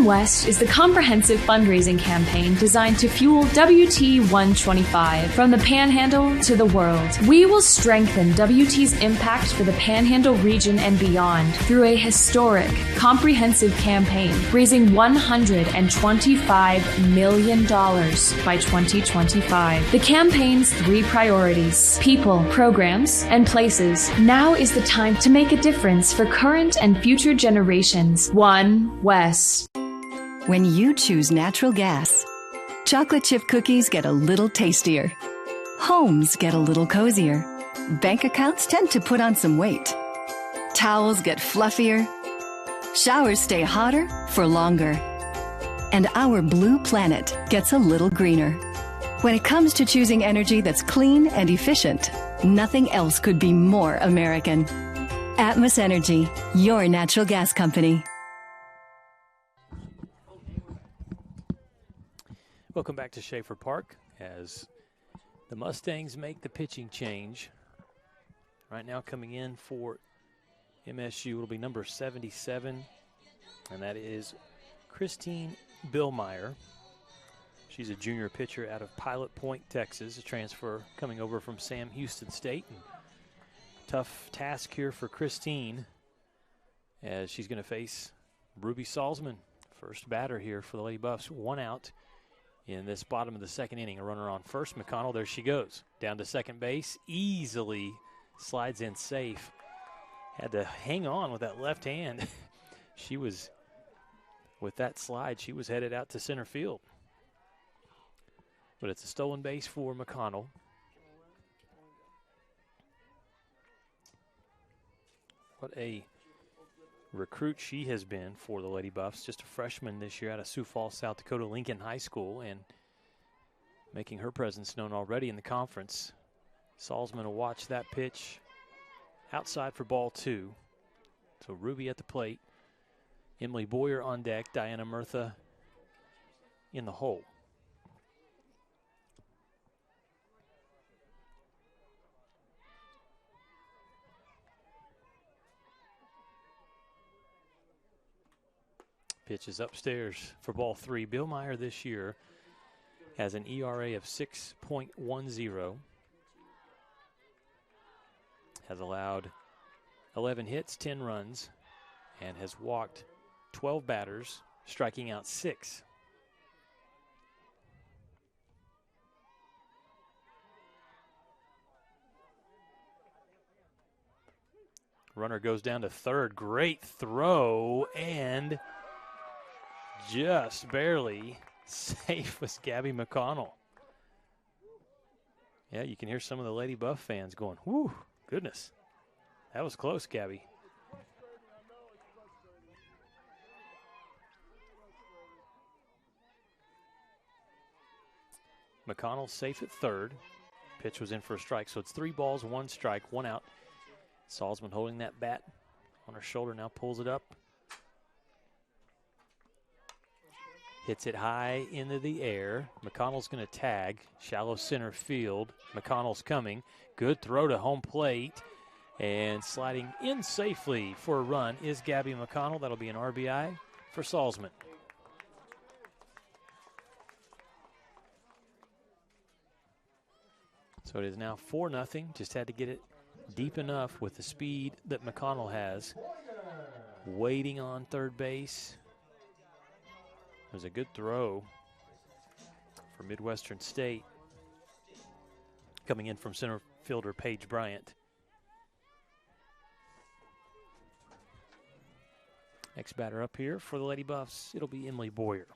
West is the comprehensive fundraising campaign designed to fuel WT 125 from the Panhandle to the world. We will strengthen WT's impact for the Panhandle region and beyond through a historic, comprehensive campaign raising $125 million by 2025. The campaign's 3 priorities: people, programs, and places. Now is the time to make a difference for current and future generations. One West. When you choose natural gas, chocolate chip cookies get a little tastier. Homes get a little cozier. Bank accounts tend to put on some weight. Towels get fluffier. Showers stay hotter for longer. And our blue planet gets a little greener. When it comes to choosing energy that's clean and efficient, nothing else could be more American. Atmos Energy, your natural gas company. Welcome back to Schaeffer Park as the Mustangs make the pitching change. Right now coming in for MSU will be number 77, and that is Christine Billmeyer. She's a junior pitcher out of Pilot Point, Texas, a transfer coming over from Sam Houston State. And tough task here for Christine as she's going to face Ruby Salzman, first batter here for the Lady Buffs. 1 out in this bottom of the second inning. A runner on first. McConnell, there she goes. Down to second base. Easily slides in safe. Had to hang on with that left hand. She was, with that slide, she was headed out to center field. But it's a stolen base for McConnell. What a recruit she has been for the Lady Buffs. Just a freshman this year out of Sioux Falls, South Dakota, Lincoln High School, and making her presence known already in the conference. Salzman will watch that pitch outside for ball 2. So Ruby at the plate. Emily Boyer on deck. Diana Murtha in the hole. Pitch is upstairs for ball 3. Billmeyer this year has an ERA of 6.10. Has allowed 11 hits, 10 runs, and has walked 12 batters, striking out 6. Runner goes down to third. Great throw, and just barely safe was Gabby McConnell. Yeah, you can hear some of the Lady Buff fans going, whew, goodness. That was close, Gabby. McConnell safe at third. Pitch was in for a strike, so it's 3 balls, 1 strike, 1 out. Salzman holding that bat on her shoulder, now pulls it up. Hits it high into the air. McConnell's going to tag. Shallow center field. McConnell's coming. Good throw to home plate. And sliding in safely for a run is Gabby McConnell. That'll be an RBI for Salzman. So it is now 4-0. Just had to get it deep enough with the speed that McConnell has. Waiting on third base. It was a good throw for Midwestern State. Coming in from center fielder Paige Bryant. Next batter up here for the Lady Buffs, it'll be Emily Boyer.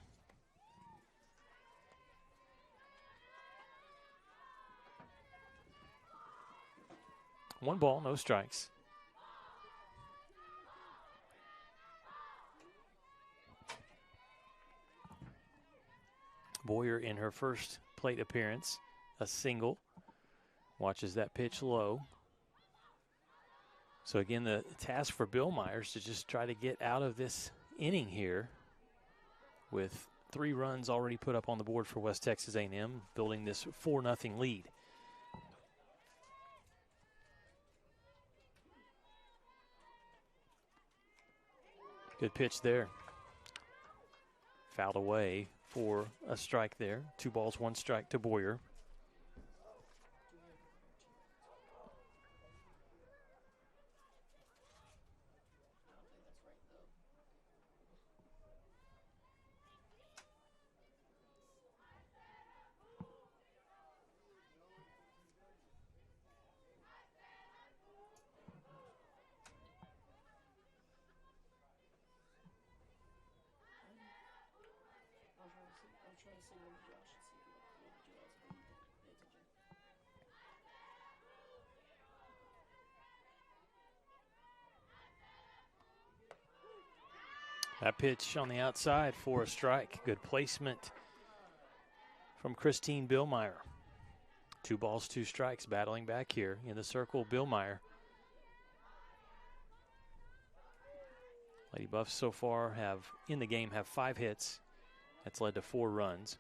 One ball, no strikes. Boyer in her first plate appearance, a single. Watches that pitch low. So again, the task for Bill Myers to just try to get out of this inning here with 3 runs already put up on the board for West Texas A&M, building this 4-0 lead. Good pitch there. Fouled away for a strike there. 2 balls, 1 strike to Boyer. That pitch on the outside for a strike. Good placement from Christine Billmeyer. 2 balls, 2 strikes, battling back here in the circle. Billmeyer. Lady Buffs so far in the game have 5 hits. That's led to 4 runs.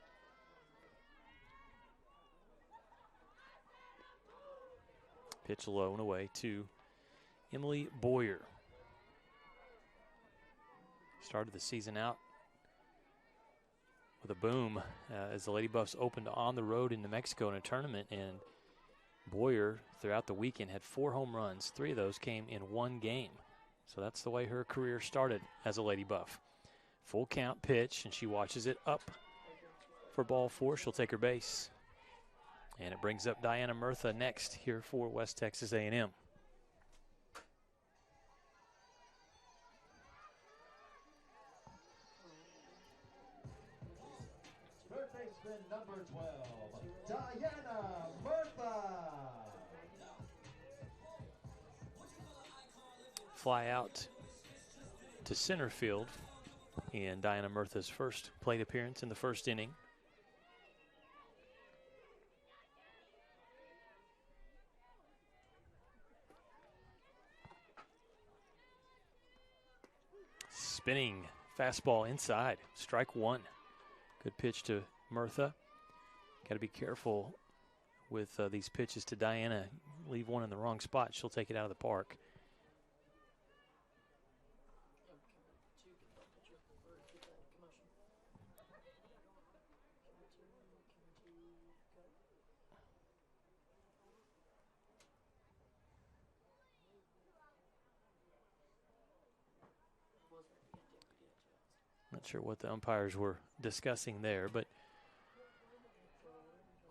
Pitch low and away to Emily Boyer. Started the season out with a boom as the Lady Buffs opened on the road in New Mexico in a tournament, and Boyer throughout the weekend had 4 home runs. 3 of those came in 1 game. So that's the way her career started as a Lady Buff. Full count pitch, and she watches it up for ball 4. She'll take her base. And it brings up Diana Murtha next here for West Texas A&M. Number 12, Diana Murtha. Fly out to center field in Diana Murtha's first plate appearance in the first inning. Spinning fastball inside, strike 1. Good pitch to Murtha. Got to be careful with these pitches to Diana. Leave one in the wrong spot, she'll take it out of the park. Not sure what the umpires were discussing there, but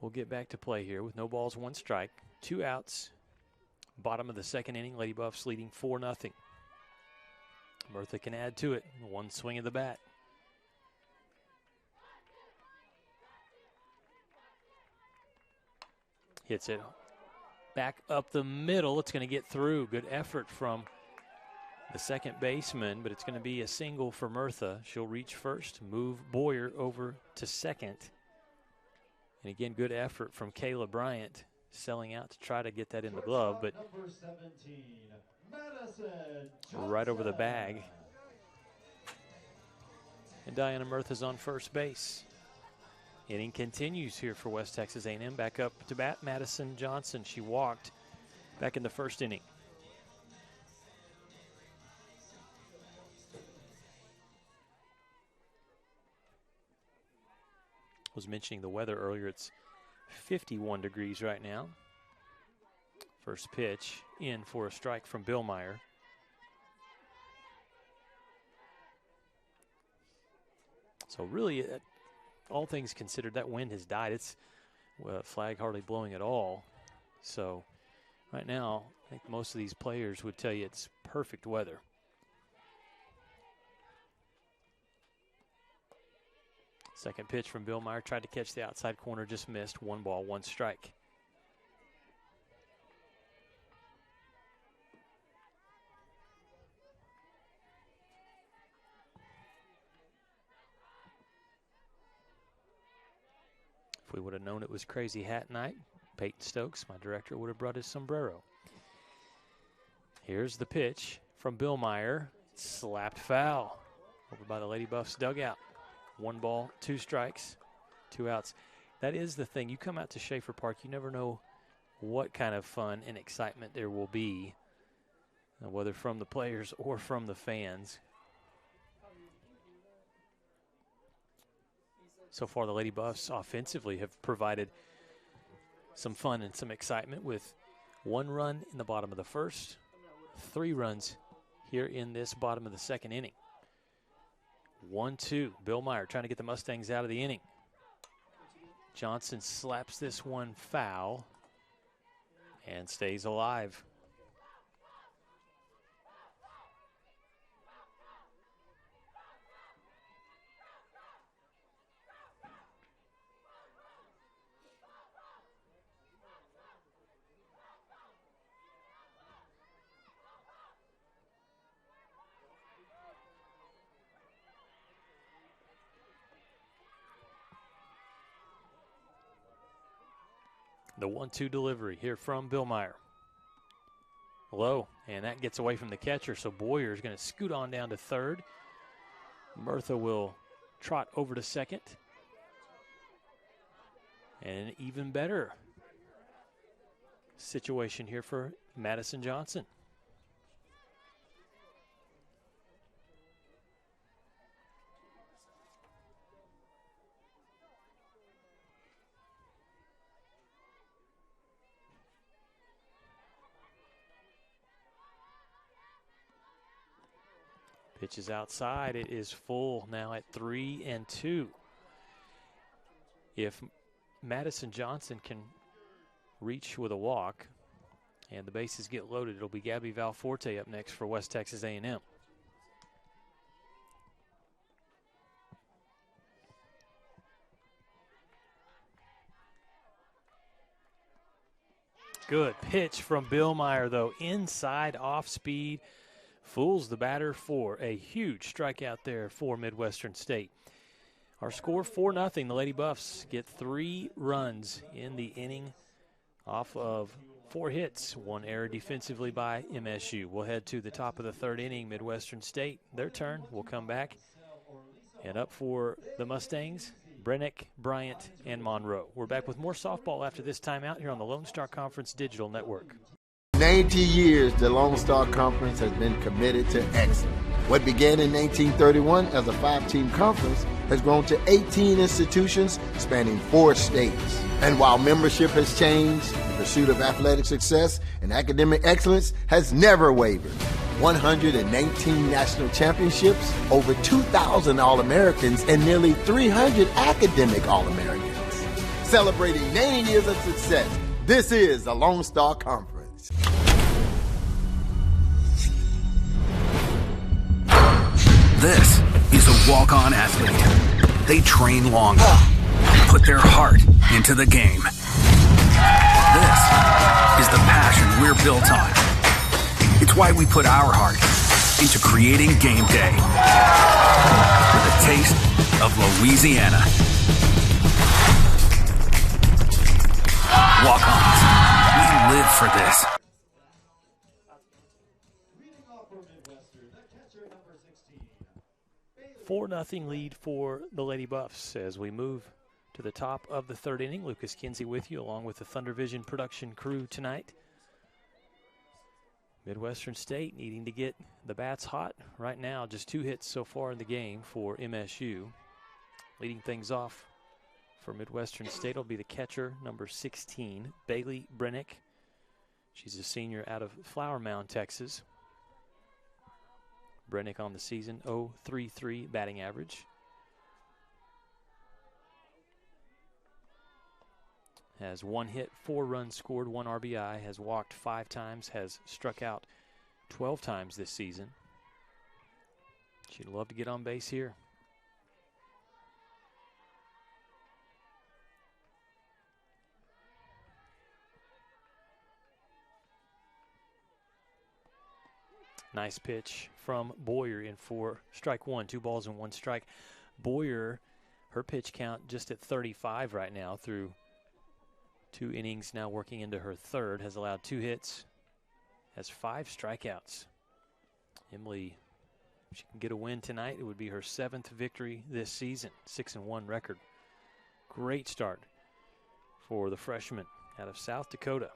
we'll get back to play here with no balls, 1 strike, 2 outs. Bottom of the second inning, Lady Buffs leading 4-0. Murtha can add to it. 1 swing of the bat. Hits it back up the middle. It's going to get through. Good effort from the second baseman, but it's going to be a single for Murtha. She'll reach first, move Boyer over to second. And again, good effort from Kayla Bryant, selling out to try to get that in the glove, but number 17, Madison right over the bag. And Diana Murtha's on first base. Inning continues here for West Texas A&M. Back up to bat, Madison Johnson. She walked back in the first inning. Was mentioning the weather earlier. It's 51 degrees right now. First pitch in for a strike from Billmeyer. So really, all things considered, that wind has died. It's flag hardly blowing at all. So right now, I think most of these players would tell you it's perfect weather. Second pitch from Billmeyer, tried to catch the outside corner, just missed. 1 ball, 1 strike. If we would have known it was Crazy Hat Night, Peyton Stokes, my director, would have brought his sombrero. Here's the pitch from Bill Meyer. Slapped foul over by the Lady Buffs dugout. 1 ball, 2 strikes, 2 outs. That is the thing. You come out to Schaeffer Park, you never know what kind of fun and excitement there will be, whether from the players or from the fans. So far, the Lady Buffs offensively have provided some fun and some excitement with 1 run in the bottom of the first, 3 runs here in this bottom of the second inning. 1-2. Bill Meyer trying to get the Mustangs out of the inning. Johnson slaps this one foul and stays alive. The 1-2 delivery here from Bill Meyer. Low, and that gets away from the catcher, so Boyer is going to scoot on down to third. Murtha will trot over to second. And an even better situation here for Madison Johnson. Pitch is outside. It is full now at 3-2. If Madison Johnson can reach with a walk and the bases get loaded, it'll be Gabby Valforte up next for West Texas A&M. Good pitch from Bill Meyer, though. Inside, off speed. Fools the batter for a huge strikeout there for Midwestern State. Our score 4-0. The Lady Buffs get 3 runs in the inning off of 4 hits, 1 error defensively by MSU. We'll head to the top of the 3rd inning. Midwestern State, their turn. We'll come back. And up for the Mustangs, Brennick, Bryant, and Monroe. We're back with more softball after this timeout here on the Lone Star Conference Digital Network. 90 years, the Lone Star Conference has been committed to excellence. What began in 1931 as a 5-team conference has grown to 18 institutions spanning 4 states. And while membership has changed, the pursuit of athletic success and academic excellence has never wavered. 119 national championships, over 2,000 All-Americans, and nearly 300 academic All-Americans. Celebrating 90 years of success, this is the Lone Star Conference. This is a walk-on athlete. They train long, put their heart into the game. This is the passion we're built on. It's why we put our heart into creating game day with a taste of Louisiana. Walk-ons, we live for this. 4-0 lead for the Lady Buffs as we move to the top of the 3rd inning. Lucas Kinsey with you along with the Thunder Vision production crew tonight. Midwestern State needing to get the bats hot right now. Just 2 hits so far in the game for MSU. Leading things off for Midwestern State will be the catcher, number 16, Bailey Brennick. She's a senior out of Flower Mound, Texas. Brennick on the season, .033 batting average. Has 1 hit, 4 runs scored, 1 RBI, has walked 5 times, has struck out 12 times this season. She'd love to get on base here. Nice pitch from Boyer in for strike 1, 2 balls and 1 strike. Boyer, her pitch count just at 35 right now through 2 innings now working into her third, has allowed 2 hits, has 5 strikeouts. Emily, if she can get a win tonight, it would be her 7th victory this season, 6-1 record. Great start for the freshman out of South Dakota.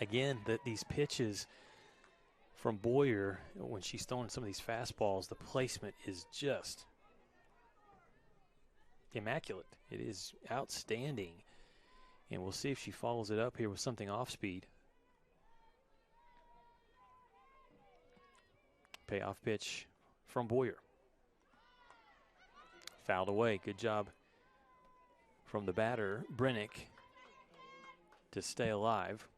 Again, these pitches from Boyer, when she's throwing some of these fastballs, the placement is just immaculate. It is outstanding. And we'll see if she follows it up here with something off speed. Payoff pitch from Boyer. Fouled away. Good job from the batter, Brennick, to stay alive.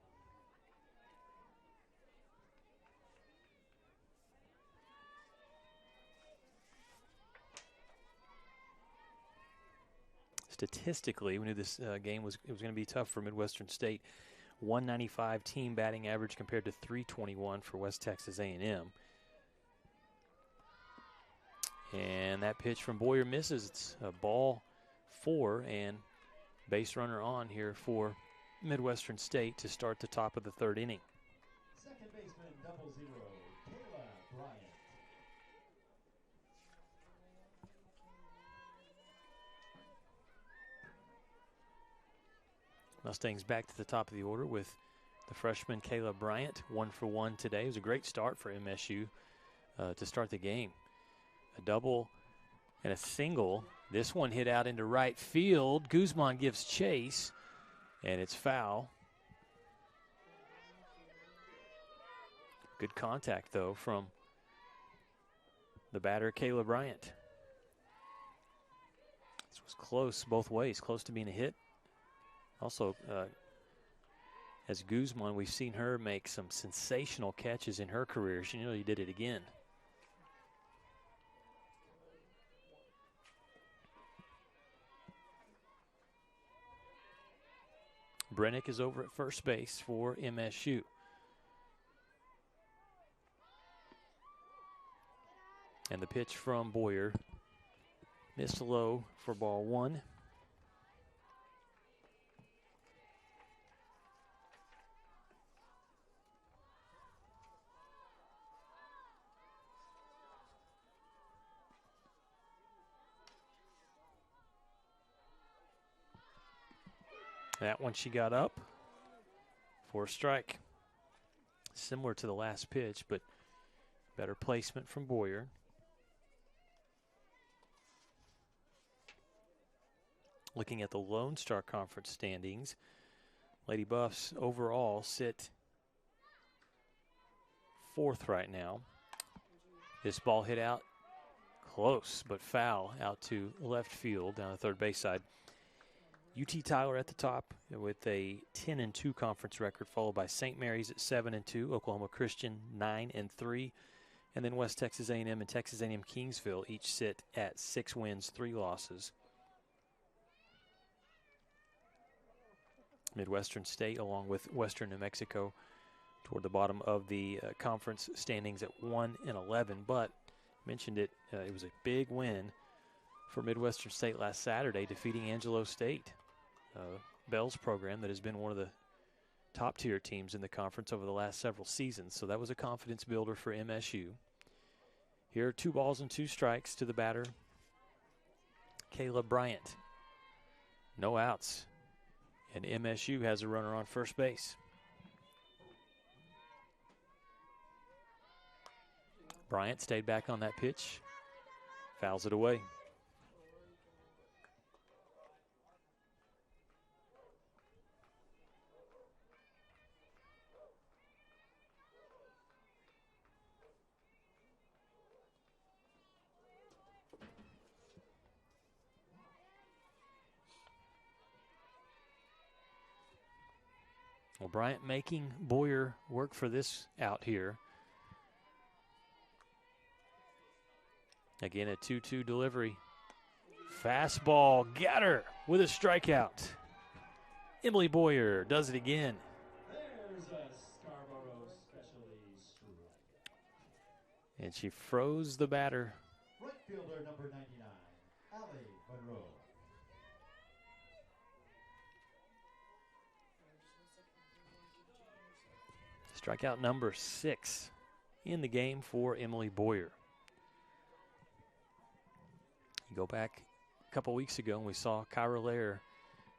Statistically, we knew this game was going to be tough for Midwestern State. 195 team batting average compared to 321 for West Texas A&M. And that pitch from Boyer misses. It's a ball 4 and base runner on here for Midwestern State to start the top of the 3rd inning. Second baseman, 0-0, Kayla Bryant. Mustangs back to the top of the order with the freshman Kayla Bryant, 1 for 1 today. It was a great start for MSU to start the game. A double and a single. This one hit out into right field. Guzman gives chase, and it's foul. Good contact, though, from the batter, Kayla Bryant. This was close both ways, close to being a hit. Also, as Guzman, we've seen her make some sensational catches in her career. She nearly did it again. Brennick is over at first base for MSU. And the pitch from Boyer missed low for ball 1. That one she got up for a strike. Similar to the last pitch, but better placement from Boyer. Looking at the Lone Star Conference standings, Lady Buffs overall sit 4th right now. This ball hit out close, but foul out to left field down the 3rd base side. UT Tyler at the top with a 10-2 conference record, followed by St. Mary's at 7-2, Oklahoma Christian 9-3, and then West Texas A&M and Texas A&M Kingsville each sit at 6 wins, 3 losses. Midwestern State, along with Western New Mexico, toward the bottom of the conference standings at 1-11. But mentioned it, it was a big win for Midwestern State last Saturday, defeating Angelo State. Bell's program that has been one of the top-tier teams in the conference over the last several seasons. So that was a confidence builder for MSU. Here are 2 balls and 2 strikes to the batter, Kayla Bryant. No outs. And MSU has a runner on first base. Bryant stayed back on that pitch. Fouls it away. Well, Bryant making Boyer work for this out here. Again, a 2-2 delivery. Fastball, got her with a strikeout. Emily Boyer does it again. There's a Scarborough specialty strike. And she froze the batter. Right fielder number 99, Allie Monroe. Strikeout number 6 in the game for Emily Boyer. You go back a couple weeks ago and we saw Kyra Lair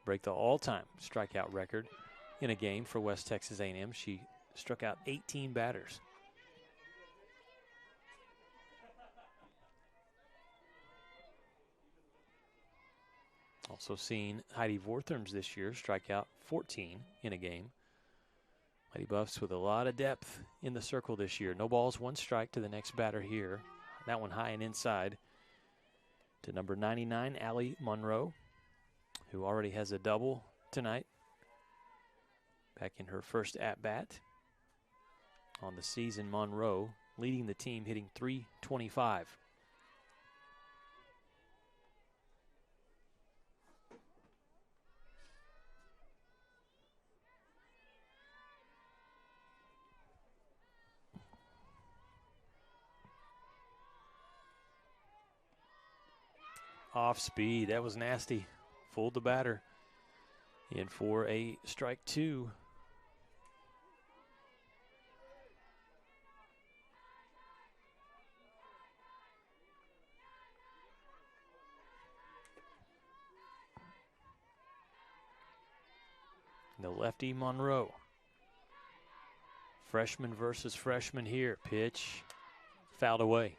break the all-time strikeout record in a game for West Texas A&M. She struck out 18 batters. Also seen Heidi Vortherms this year strike out 14 in a game. Lady Buffs with a lot of depth in the circle this year. No balls, 1 strike to the next batter here. That one high and inside to number 99, Allie Monroe, who already has a double tonight. Back in her first at-bat on the season, Monroe leading the team, hitting .325. Off speed, that was nasty. Fooled the batter. In for a strike 2. The lefty Monroe. Freshman versus freshman here. Pitch fouled away.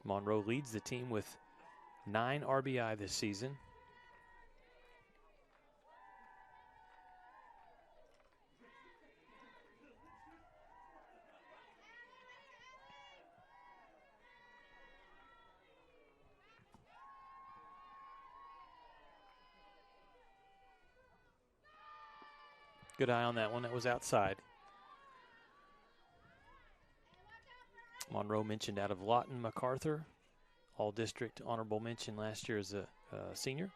Monroe leads the team with 9 RBI this season. Good eye on that one. That was outside. Monroe mentioned out of Lawton MacArthur, all-district honorable mention last year as a senior.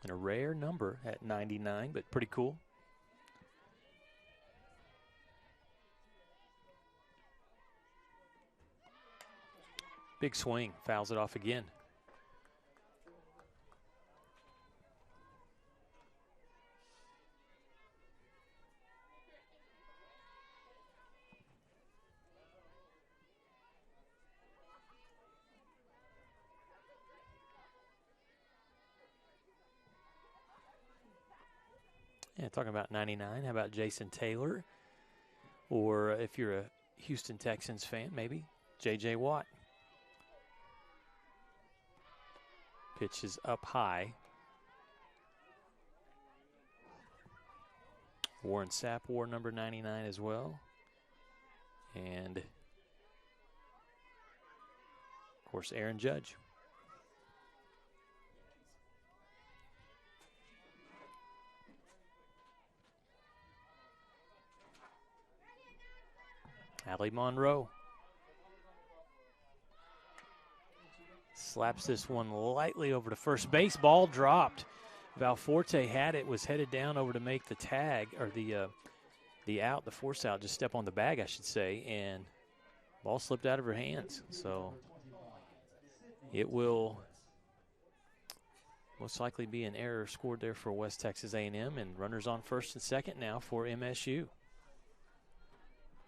And a rare number at 99, but pretty cool. Big swing, fouls it off again. Yeah, talking about 99, how about Jason Taylor? Or if you're a Houston Texans fan, maybe J.J. Watt. Pitch is up high. Warren Sapp wore number 99 as well. And, of course, Aaron Judge. Allie Monroe slaps this one lightly over to first base. Ball dropped. Valforte had it, was headed down over to make the tag, or the out, the force out, just step on the bag, I should say, and ball slipped out of her hands. So it will most likely be an error scored there for West Texas A&M, and runners on first and second now for MSU.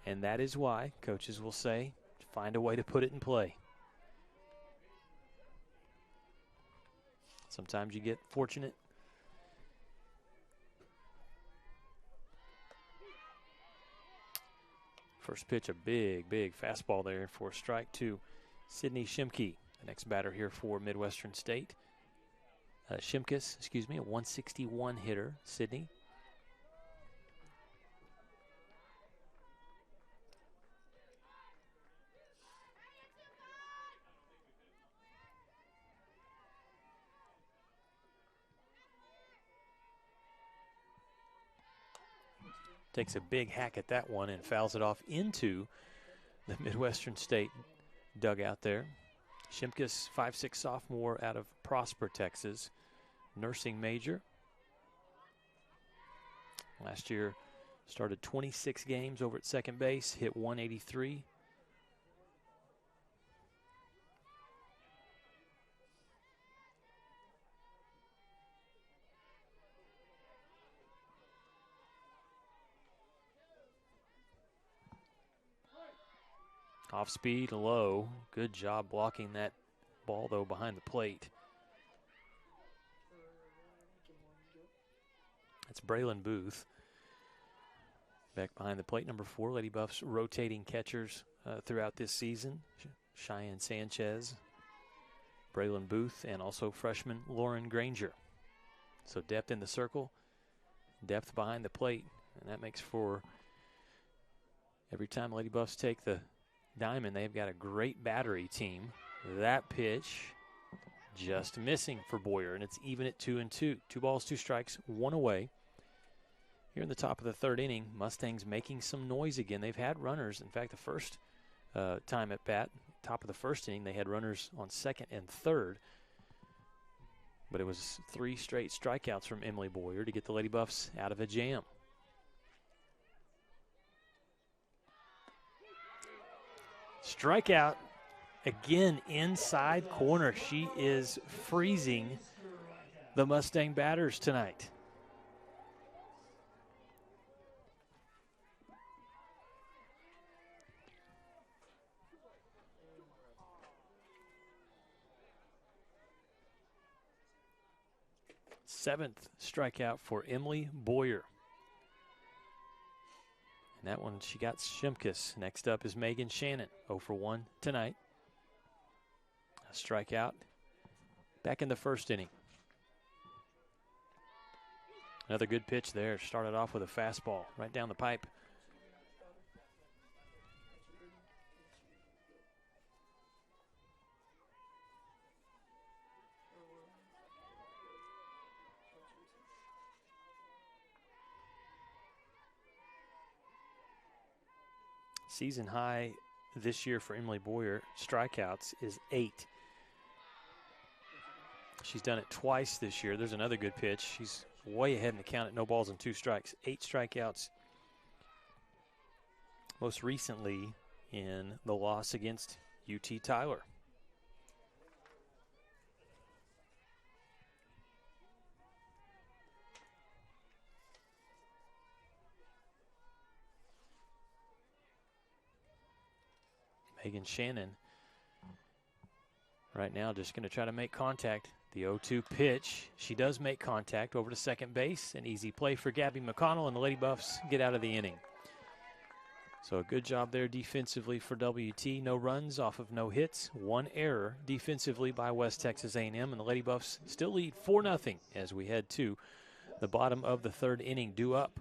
And that is why coaches will say, find a way to put it in play. Sometimes you get fortunate. First pitch, a big, big fastball there for strike 2. Sydney Shimke, the next batter here for Midwestern State. Shimkus, excuse me, a 161 hitter, Sydney. takes a big hack at that one and fouls it off into the Midwestern State dugout there. Shimkus, 5'6" sophomore out of Prosper, Texas, nursing major. Last year started 26 games over at second base, hit 183. Off speed, low. Good job blocking that ball, though, behind the plate. That's Braylon Booth. Back behind the plate, number 4. Lady Buffs rotating catchers throughout this season. Cheyenne Sanchez, Braylon Booth, and also freshman Lauren Granger. So depth in the circle, depth behind the plate, and that makes for every time Lady Buffs take the diamond, they've got a great battery team. That pitch just missing for Boyer, and it's even at 2-2. 2 balls, 2 strikes, 1 away. Here in the top of the third inning, Mustangs making some noise again. They've had runners. In fact, the first time at bat, top of the first inning, they had runners on second and third. But it was 3 straight strikeouts from Emily Boyer to get the Lady Buffs out of a jam. Strikeout again inside corner. She is freezing the Mustang batters tonight. Seventh strikeout for Emily Boyer. And that one, she got Shimkus. Next up is Megan Shannon, 0 for 1 tonight. A strikeout back in the first inning. Another good pitch there. Started off with a fastball right down the pipe. Season high this year for Emily Boyer, strikeouts, is 8. She's done it twice this year. There's another good pitch. She's way ahead in the count at no balls and 2 strikes. 8 strikeouts. Most recently in the loss against UT Tyler. Megan Shannon right now just going to try to make contact. The 0-2 pitch. She does make contact over to second base. An easy play for Gabby McConnell, and the Lady Buffs get out of the inning. So a good job there defensively for WT. No runs off of no hits. 1 error defensively by West Texas A&M, and the Lady Buffs still lead 4-0 as we head to the bottom of the third inning. Due up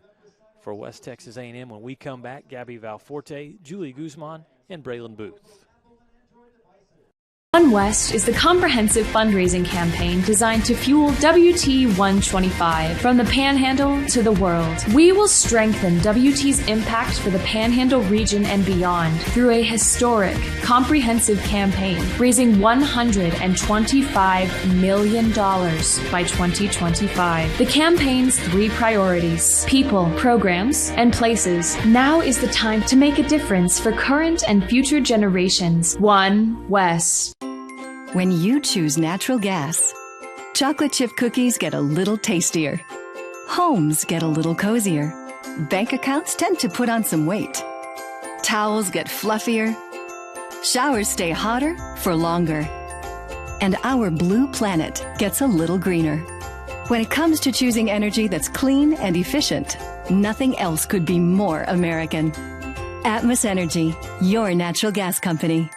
for West Texas A&M when we come back. Gabby Valforte, Julie Guzman, and Braylon Booth. One West is the comprehensive fundraising campaign designed to fuel WT 125 from the Panhandle to the world. We will strengthen WT's impact for the Panhandle region and beyond through a historic, comprehensive campaign raising $125 million by 2025. The campaign's 3 priorities: people, programs, and places. Now is the time to make a difference for current and future generations. One West. When you choose natural gas, chocolate chip cookies get a little tastier. Homes get a little cozier. Bank accounts tend to put on some weight. Towels get fluffier. Showers stay hotter for longer. And our blue planet gets a little greener. When it comes to choosing energy that's clean and efficient, nothing else could be more American. Atmos Energy, your natural gas company.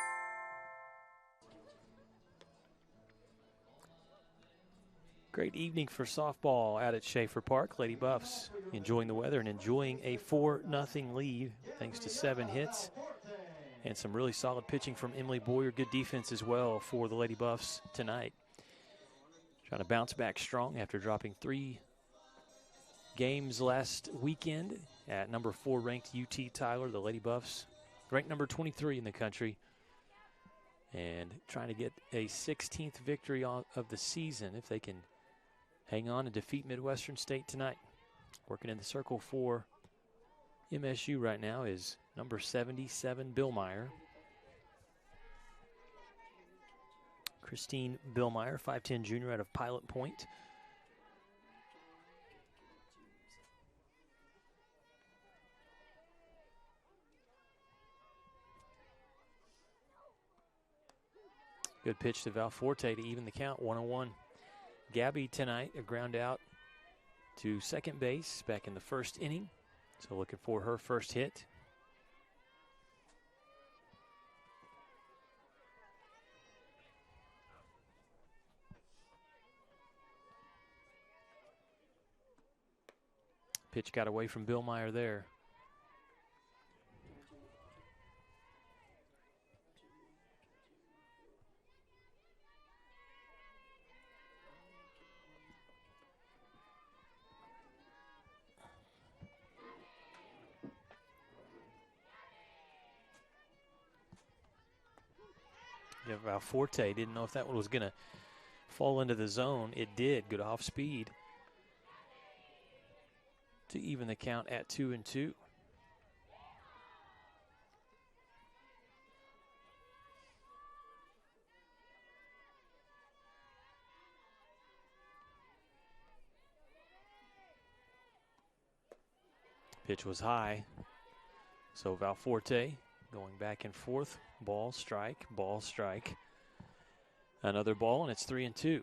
Great evening for softball out at Schaeffer Park. Lady Buffs enjoying the weather and enjoying a 4-0 lead thanks to 7 hits and some really solid pitching from Emily Boyer. Good defense as well for the Lady Buffs tonight. Trying to bounce back strong after dropping 3 games last weekend at number 4 ranked UT Tyler. The Lady Buffs ranked number 23 in the country and trying to get a 16th victory of the season if they can hang on and defeat Midwestern State tonight. Working in the circle for MSU right now is number 77, Billmeyer. Christine Billmeyer, 5'10" junior out of Pilot Point. Good pitch to Valforte to even the count, 1-1. Gabby tonight, a ground out to second base back in the first inning. So looking for her first hit. Pitch got away from Billmeyer there. Yeah, Valforte didn't know if that one was going to fall into the zone. It did. Good off speed to even the count at 2-2. Pitch was high. So Valforte going back and forth. Ball, strike, ball, strike. Another ball, and it's 3-2.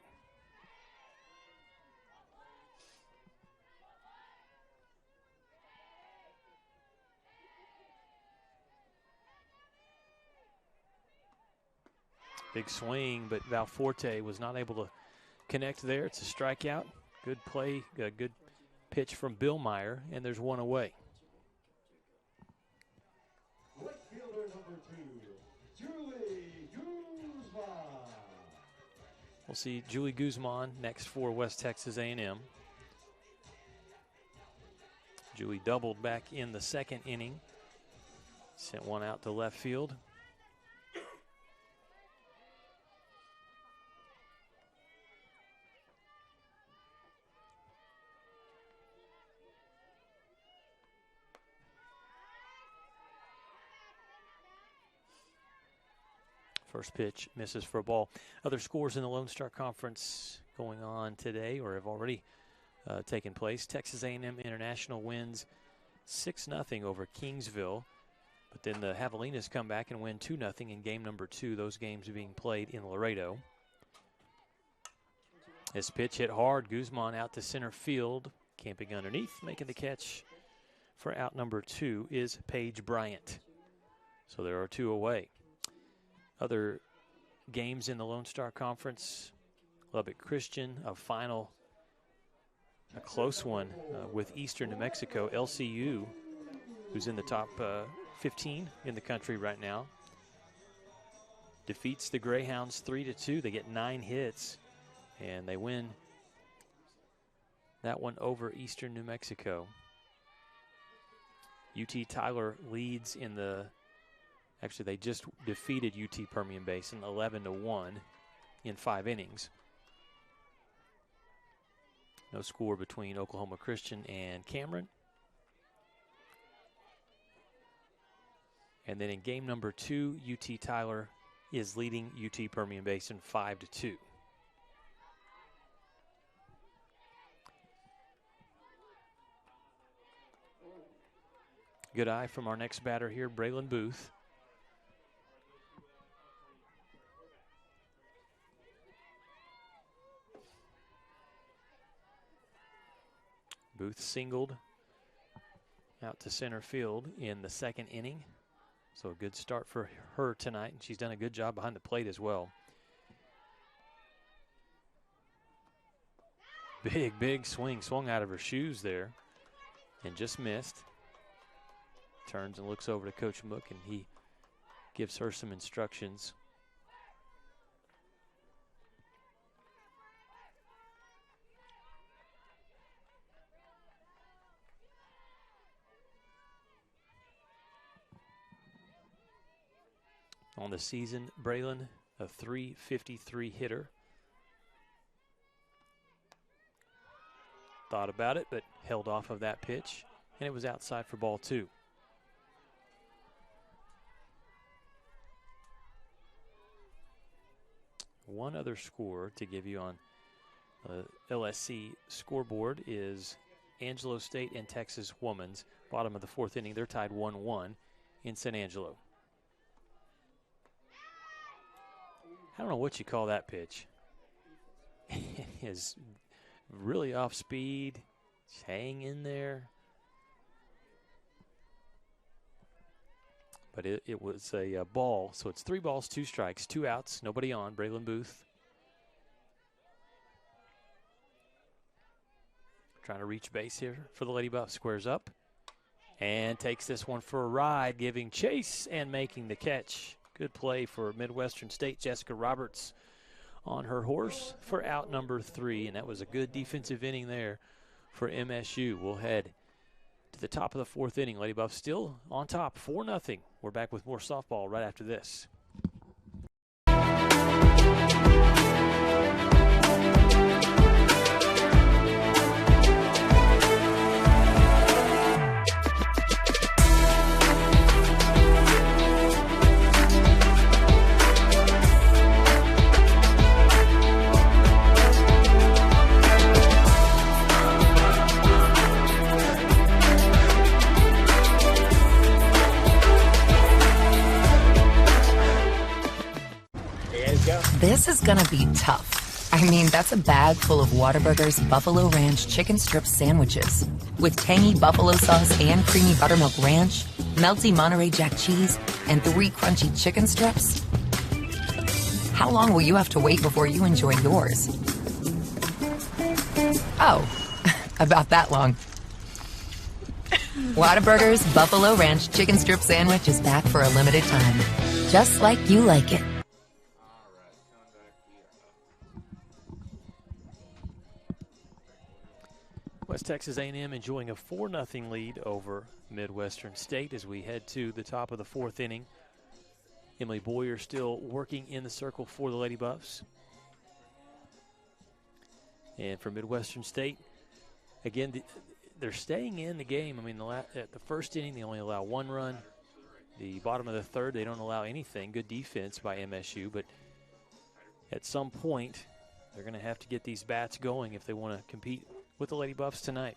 Big swing, but Valforte was not able to connect there. It's a strikeout. Good play, a good pitch from Billmeyer, and there's one away. Right fielder number 2, Julie Guzman. We'll see Julie Guzman next for West Texas A&M. Julie doubled back in the second inning. Sent one out to left field. First pitch misses for a ball. Other scores in the Lone Star Conference going on today or have already taken place. Texas A&M International wins 6-0 over Kingsville. But then the Javelinas come back and win 2-0 in game number 2. Those games are being played in Laredo. This pitch hit hard. Guzman out to center field. Camping underneath, making the catch for out number 2 is Paige Bryant. So there are 2 away. Other games in the Lone Star Conference, Lubbock Christian, a close one with Eastern New Mexico. LCU, who's in the top 15 in the country right now, defeats the Greyhounds 3-2. They get 9 hits, and they win that one over Eastern New Mexico. UT Tyler leads in the Actually, they just defeated UT Permian Basin 11-1 in 5 innings. No score between Oklahoma Christian and Cameron. And then in game number 2, UT Tyler is leading UT Permian Basin 5-2. Good eye from our next batter here, Braylon Booth. Booth singled out to center field in the second inning. So a good start for her tonight, and she's done a good job behind the plate as well. Big swing. Swung out of her shoes there and just missed. Turns and looks over to Coach Mook, and he gives her some instructions. on the season. Braylon, a .353 hitter. Thought about it, but held off of that pitch, and it was outside for ball 2. One other score to give you on LSC scoreboard is Angelo State and Texas Women's. Bottom of the 4th inning, they're tied 1-1 in San Angelo. I don't know what you call that pitch. It is really off speed. Just hang in there. But it was a ball, so it's 3 balls, 2 strikes, 2 outs, nobody on. Braylon Booth trying to reach base here for the Lady Buffs. Squares up and takes this one for a ride, giving chase and making the catch. Good play for Midwestern State. Jessica Roberts on her horse for out number 3, and that was a good defensive inning there for MSU. We'll head to the top of the 4th inning. Lady Buffs still on top, 4-0. We're back with more softball right after this. This is gonna be tough. I mean, that's a bag full of Whataburger's Buffalo Ranch chicken strip sandwiches with tangy buffalo sauce and creamy buttermilk ranch, melty Monterey Jack cheese, and 3 crunchy chicken strips. How long will you have to wait before you enjoy yours? Oh, about that long. Whataburger's Buffalo Ranch chicken strip sandwich is back for a limited time, just like you like it. West Texas A&M enjoying a 4-0 lead over Midwestern State as we head to the top of the 4th inning. Emily Boyer still working in the circle for the Lady Buffs. And for Midwestern State, again, they're staying in the game. I mean, at the 1st inning, they only allow 1 run. The bottom of the 3rd, they don't allow anything. Good defense by MSU, but at some point, they're going to have to get these bats going if they want to compete with the Lady Buffs tonight.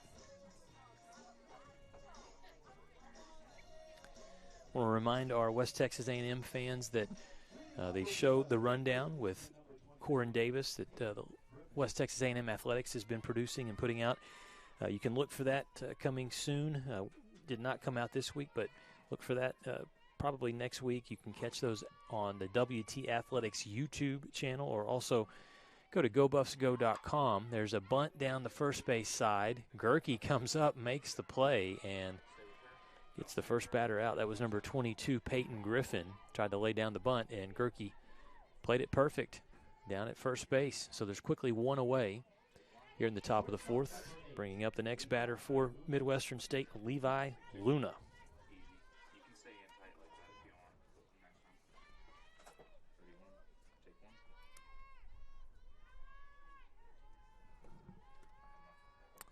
I want to remind our West Texas A&M fans that they showed the rundown with Corin Davis that the West Texas A&M Athletics has been producing and putting out. You can look for that coming soon. Did not come out this week, but look for that probably next week. You can catch those on the WT Athletics YouTube channel, or also go to GoBuffsGo.com. There's a bunt down the first base side. Gerke comes up, makes the play, and gets the first batter out. That was number 22, Peyton Griffin. Tried to lay down the bunt, and Gerke played it perfect down at first base. So there's quickly 1 away here in the top of the 4th. Bringing up the next batter for Midwestern State, Levi Luna.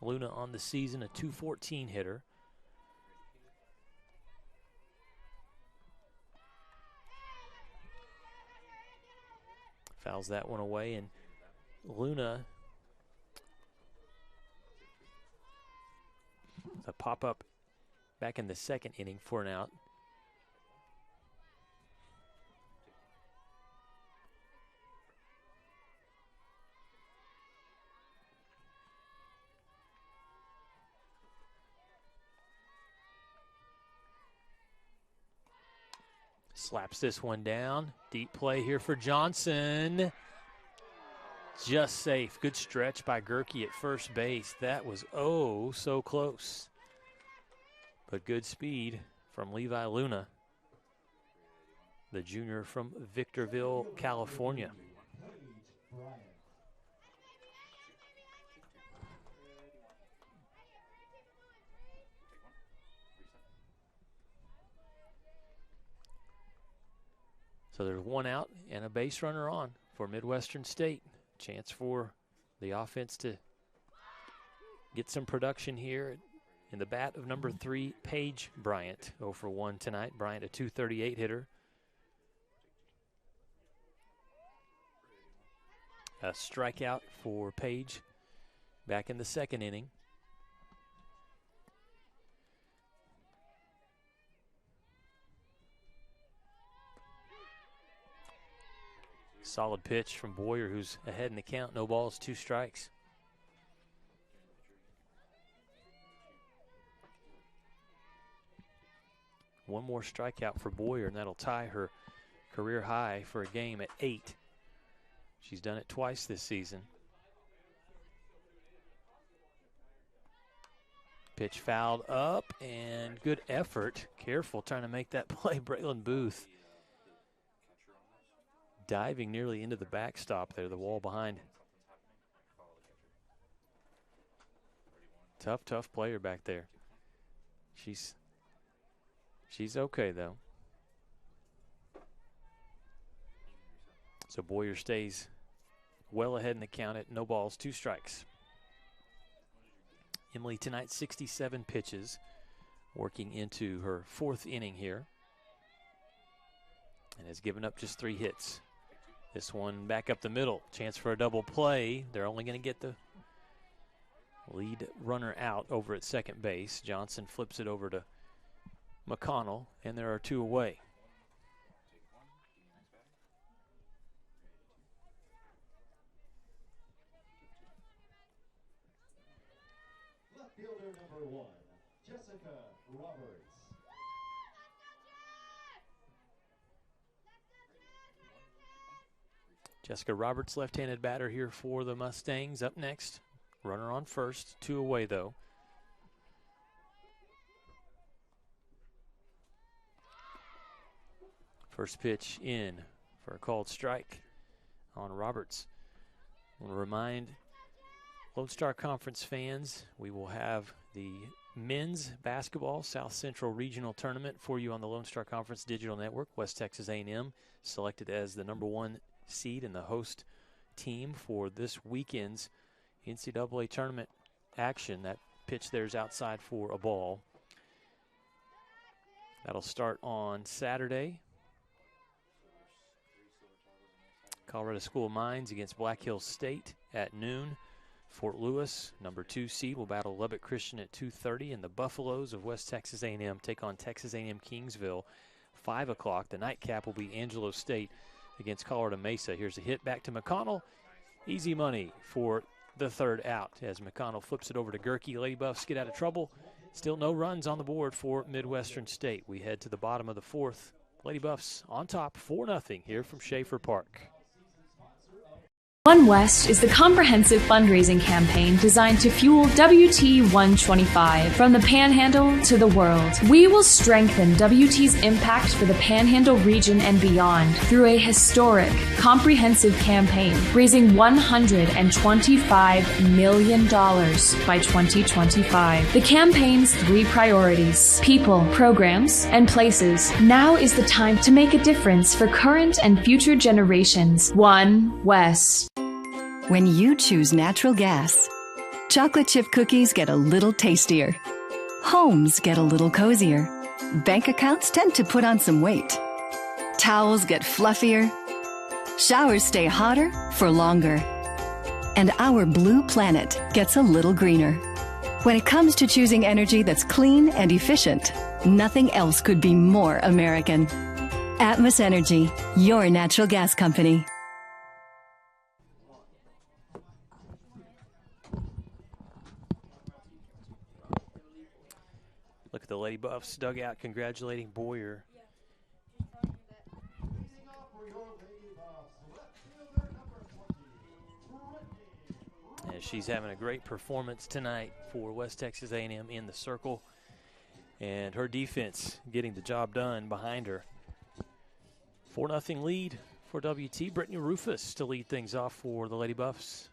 Luna on the season, a .214 hitter. Fouls that one away, and Luna, a pop-up back in the 2nd inning for an out. Slaps this one down. Deep play here for Johnson. Just safe. Good stretch by Gerke at first base. That was oh so close. But good speed from Levi Luna, the junior from Victorville, California. So there's one out and a base runner on for Midwestern State. Chance for the offense to get some production here in the bat of number 3, Paige Bryant. 0 for 1 tonight. Bryant, a .238 hitter. A strikeout for Paige back in the second inning. Solid pitch from Boyer, who's ahead in the count. No balls, 2 strikes. One more strikeout for Boyer, and that'll tie her career high for a game at 8. She's done it twice this season. Pitch fouled up, and good effort. Careful trying to make that play. Braylon Booth diving nearly into the backstop there, the wall behind. Tough player back there. She's okay, though. So Boyer stays well ahead in the count at no balls, 2 strikes. Emily tonight 67 pitches, working into her 4th inning here, and has given up just 3 hits. This one back up the middle, chance for a double play. They're only going to get the lead runner out over at second base. Johnson flips it over to McConnell, and there are 2 away. Left fielder number 1, Jessica Roberts. Jessica Roberts, left-handed batter here for the Mustangs. Up next, runner on first, 2 away though. First pitch in for a called strike on Roberts. I want to remind Lone Star Conference fans, we will have the men's basketball South Central Regional Tournament for you on the Lone Star Conference Digital Network. West Texas A&M selected as the number 1 seed and the host team for this weekend's NCAA tournament action. That pitch there's outside for a ball. That'll start on Saturday. Colorado School of Mines against Black Hills State at noon. Fort Lewis, number 2 seed, will battle Lubbock Christian at 2:30, and the Buffaloes of West Texas A&M take on Texas A&M Kingsville, 5 o'clock. The nightcap will be Angelo State against Colorado Mesa. Here's a hit back to McConnell. Easy money for the 3rd out as McConnell flips it over to Gerke. Lady Buffs get out of trouble. Still no runs on the board for Midwestern State. We head to the bottom of the 4th. Lady Buffs on top 4-0 here from Schaeffer Park. One West is the comprehensive fundraising campaign designed to fuel WT 125 from the Panhandle to the world. We will strengthen WT's impact for the Panhandle region and beyond through a historic, comprehensive campaign, raising $125 million by 2025. The campaign's 3 priorities: people, programs, and places. Now is the time to make a difference for current and future generations. One West. When you choose natural gas, chocolate chip cookies get a little tastier. Homes get a little cozier. Bank accounts tend to put on some weight. Towels get fluffier. Showers stay hotter for longer. And our blue planet gets a little greener. When it comes to choosing energy that's clean and efficient, nothing else could be more American. Atmos Energy, your natural gas company. Look at the Lady Buffs dugout congratulating Boyer. As she's having a great performance tonight for West Texas A&M in the circle. And her defense getting the job done behind her. 4-0 lead for WT. Brittany Rufus to lead things off for the Lady Buffs.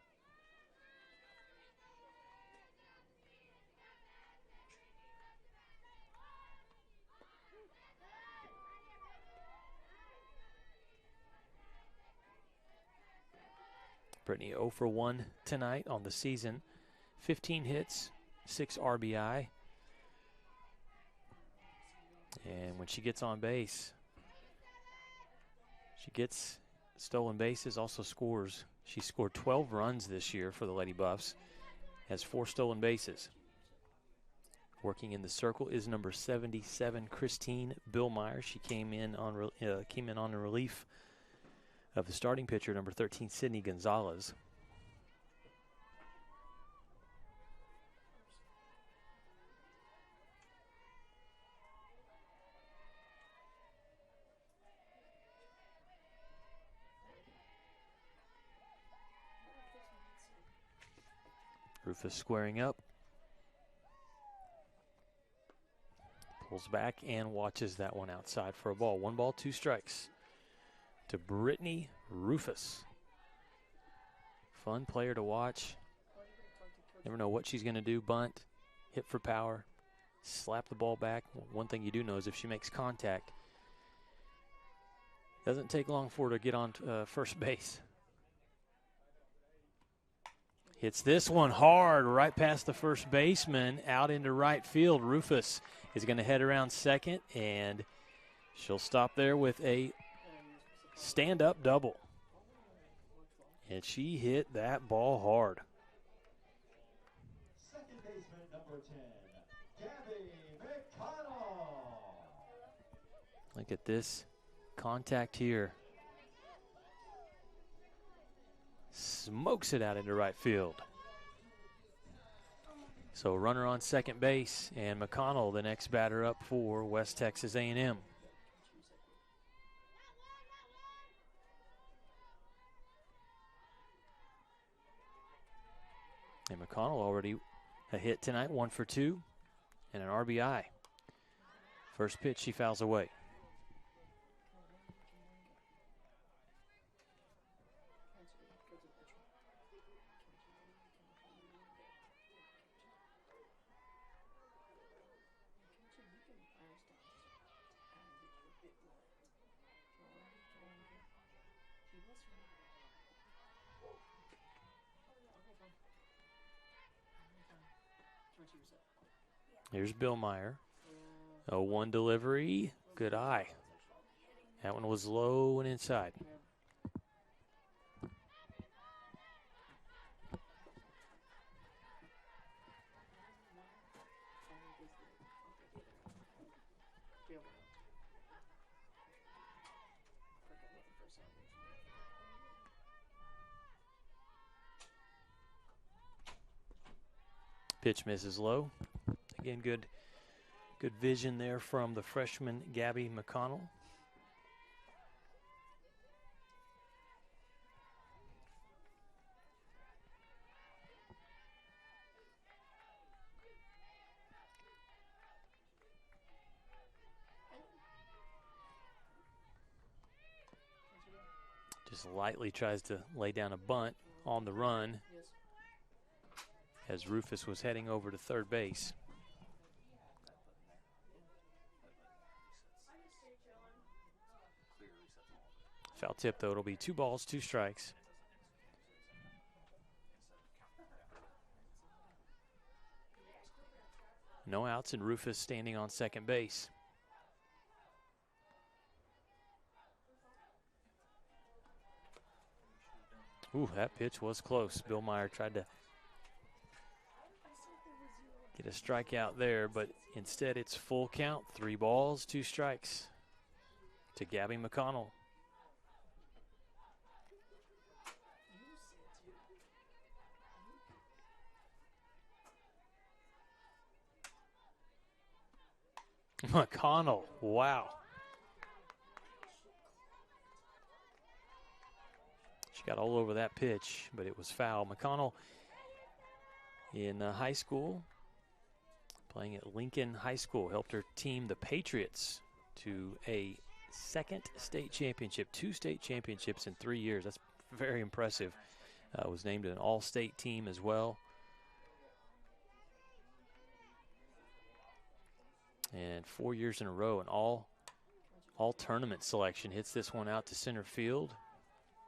Brittany 0 for 1 tonight on the season. 15 hits, 6 RBI. And when she gets on base, she gets stolen bases, also scores. She scored 12 runs this year for the Lady Buffs, has 4 stolen bases. Working in the circle is number 77, Christine Billmeyer. She came in on the relief of the starting pitcher, number 13, Sydney Gonzalez. Rufus squaring up. Pulls back and watches that one outside for a ball. 1 ball, 2 strikes to Brittany Rufus. Fun player to watch. Never know what she's going to do. Bunt, hit for power, slap the ball back. One thing you do know is if she makes contact, doesn't take long for her to get on first base. Hits this one hard right past the first baseman, out into right field. Rufus is going to head around second, and she'll stop there with a stand-up double. And she hit that ball hard. Second baseman, number 10, Gabby McConnell. Look at this contact here. Smokes it out into right field. So runner on second base, and McConnell, the next batter up for West Texas A&M. And McConnell already a hit tonight, 1 for 2, and an RBI. First pitch, she fouls away. Here's Billmeyer. 0-1 delivery. Good eye. That one was low and inside. Pitch misses low. Again, good vision there from the freshman Gabby McConnell. Just lightly tries to lay down a bunt on the run as Rufus was heading over to third base. Foul tip, though. It'll be 2 balls, 2 strikes. No outs, and Rufus standing on second base. Ooh, that pitch was close. Billmeyer tried to get a strikeout there, but instead it's full count. 3 balls, 2 strikes to Gabby McConnell. McConnell, wow. She got all over that pitch, but it was foul. McConnell in high school, playing at Lincoln High School, helped her team, the Patriots, to a 2nd state championship, 2 state championships in 3 years. That's very impressive. Was named an all-state team as well. And 4 years in a row, an all tournament selection. Hits this one out to center field.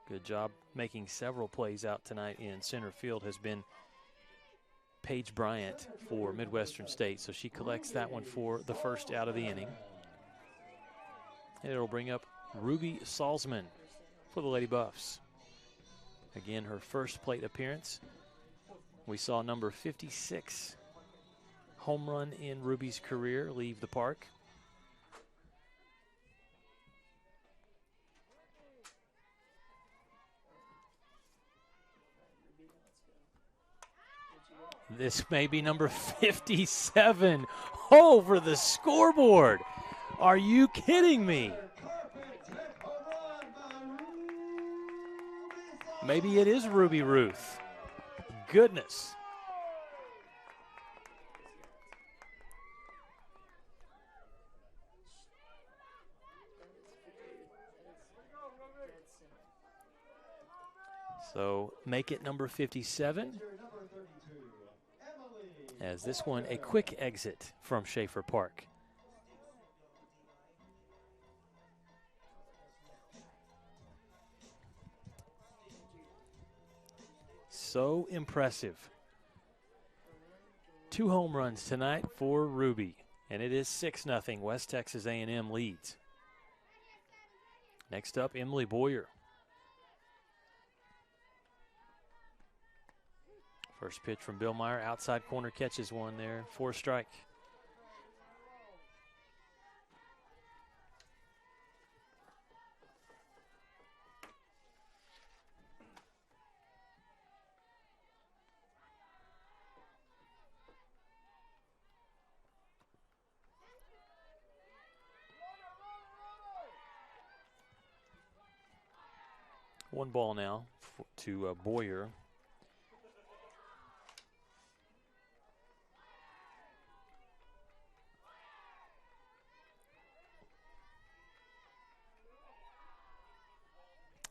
Good job making several plays out tonight in center field has been Paige Bryant for Midwestern State. So she collects that one for the first out of the inning. And it'll bring up Ruby Salzman for the Lady Buffs. Again, her first plate appearance. We saw number 56 home run in Ruby's career leave the park. This may be number 57 over the scoreboard. Are you kidding me? Maybe it is Ruby Ruth. Goodness. So make it number 57. As this one, a quick exit from Schaeffer Park. So impressive. 2 home runs tonight for Ruby, and it is 6-0. West Texas A&M leads. Next up, Emily Boyer. First pitch from Bill Meyer, outside corner, catches one there, 4 strike. One ball now to Boyer.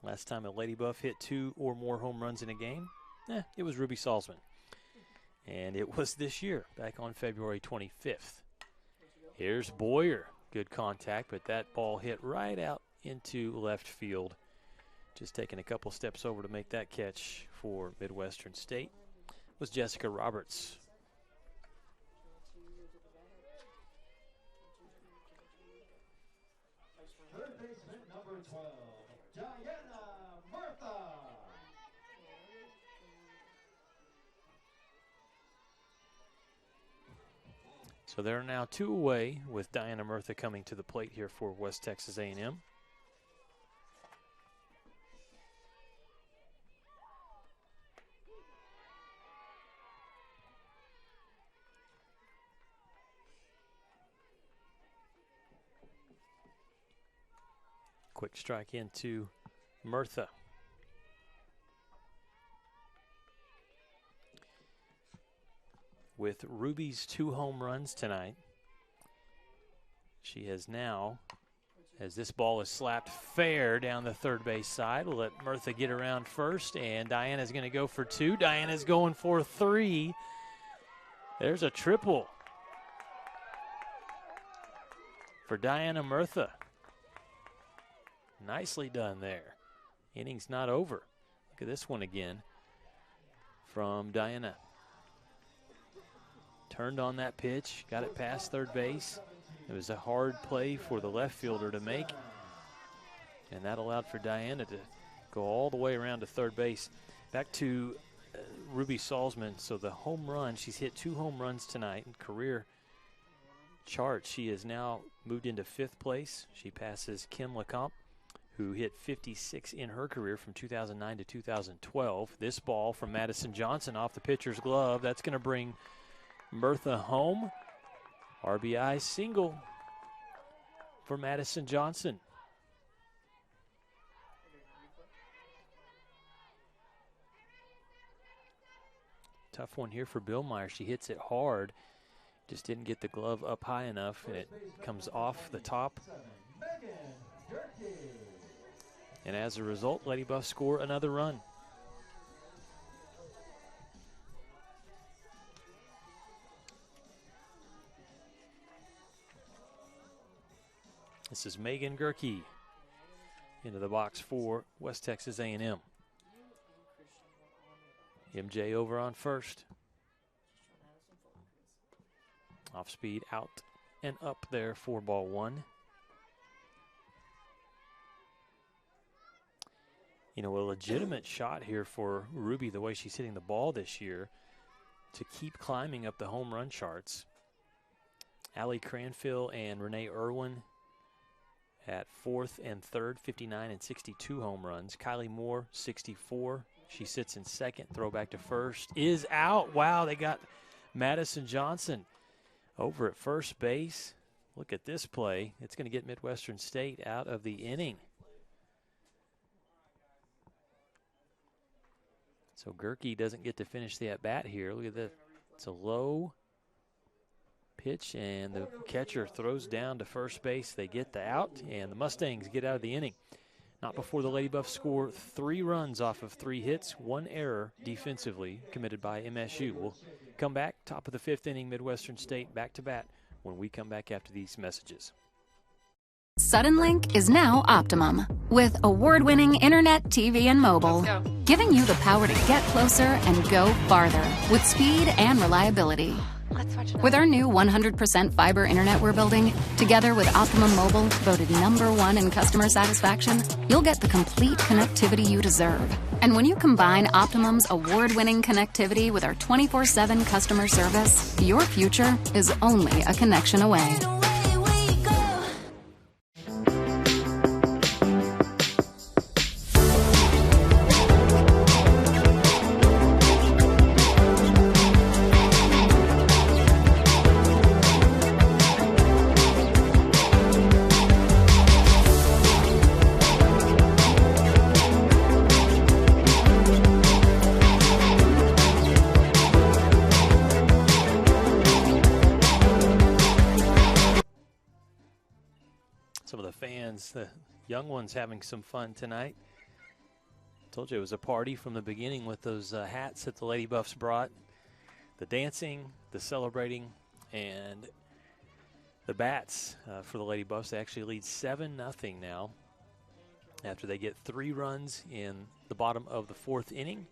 Last time a Lady Buff hit 2 or more home runs in a game, it was Ruby Salzman. And it was this year, back on February 25th. Here's Boyer. Good contact, but that ball hit right out into left field. Just taking a couple steps over to make that catch for Midwestern State was Jessica Roberts. Third baseman number 12, Diana Murtha. So there are now 2 away with Diana Murtha coming to the plate here for West Texas A&M. Quick strike into Murtha. With Ruby's 2 home runs tonight, she has now, as this ball is slapped fair down the third base side, we'll let Murtha get around first, and Diana's going to go for 2. Diana's going for 3. There's a triple for Diana Murtha. Nicely done there. Inning's not over. Look at this one again from Diana. Turned on that pitch, got it past third base. It was a hard play for the left fielder to make, and that allowed for Diana to go all the way around to third base. Back to Ruby Salzman. So the home run, she's hit 2 home runs tonight in career chart. She has now moved into 5th place. She passes Kim LeCompte, who hit 56 in her career from 2009 to 2012. This ball from Madison Johnson off the pitcher's glove. That's going to bring Murtha home. RBI single for Madison Johnson. Tough one here for Bill Meyer. She hits it hard. Just didn't get the glove up high enough, and it comes off the top. And as a result, Lady Buffs score another run. This is Megan Gerke into the box for West Texas A&M. MJ over on first. Off speed, out and up there for ball one. You know, a legitimate shot here for Ruby, the way she's hitting the ball this year, to keep climbing up the home run charts. Allie Cranfield and Renee Irwin at fourth and third, 59 and 62 home runs. Kylie Moore, 64. She sits in second. Throw back to first is out. Wow, they got Madison Johnson over at first base. Look at this play. It's going to get Midwestern State out of the inning. So Gerke doesn't get to finish the at-bat here. Look at that. It's a low pitch, and the catcher throws down to first base. They get the out, and the Mustangs get out of the inning. Not before the Lady Buffs score 3 runs off of 3 hits, 1 error defensively committed by MSU. We'll come back, top of the 5th inning, Midwestern State back to bat when we come back after these messages. Suddenlink is now Optimum, with award-winning internet, TV, and mobile, giving you the power to get closer and go farther with speed and reliability. With our new 100% fiber internet we're building, together with Optimum Mobile, voted #1 in customer satisfaction, you'll get the complete connectivity you deserve. And when you combine Optimum's award-winning connectivity with our 24/7 customer service, your future is only a connection away. The young ones having some fun tonight. Told you it was a party from the beginning with those hats that the Lady Buffs brought. The dancing, the celebrating, and the bats for the Lady Buffs. They actually lead 7-0 now after they get 3 runs in the bottom of the 4th inning,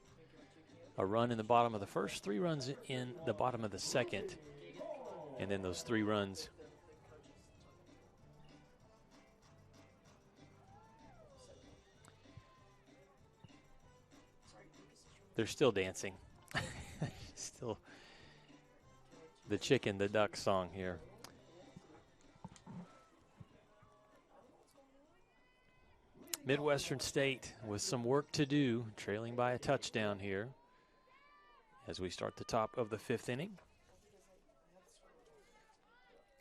a run in the bottom of the first, 3 runs in the bottom of the second, and then those 3 runs they're still dancing. Still the chicken, the duck song here. Midwestern State with some work to do, trailing by a touchdown here as we start the top of the 5th inning.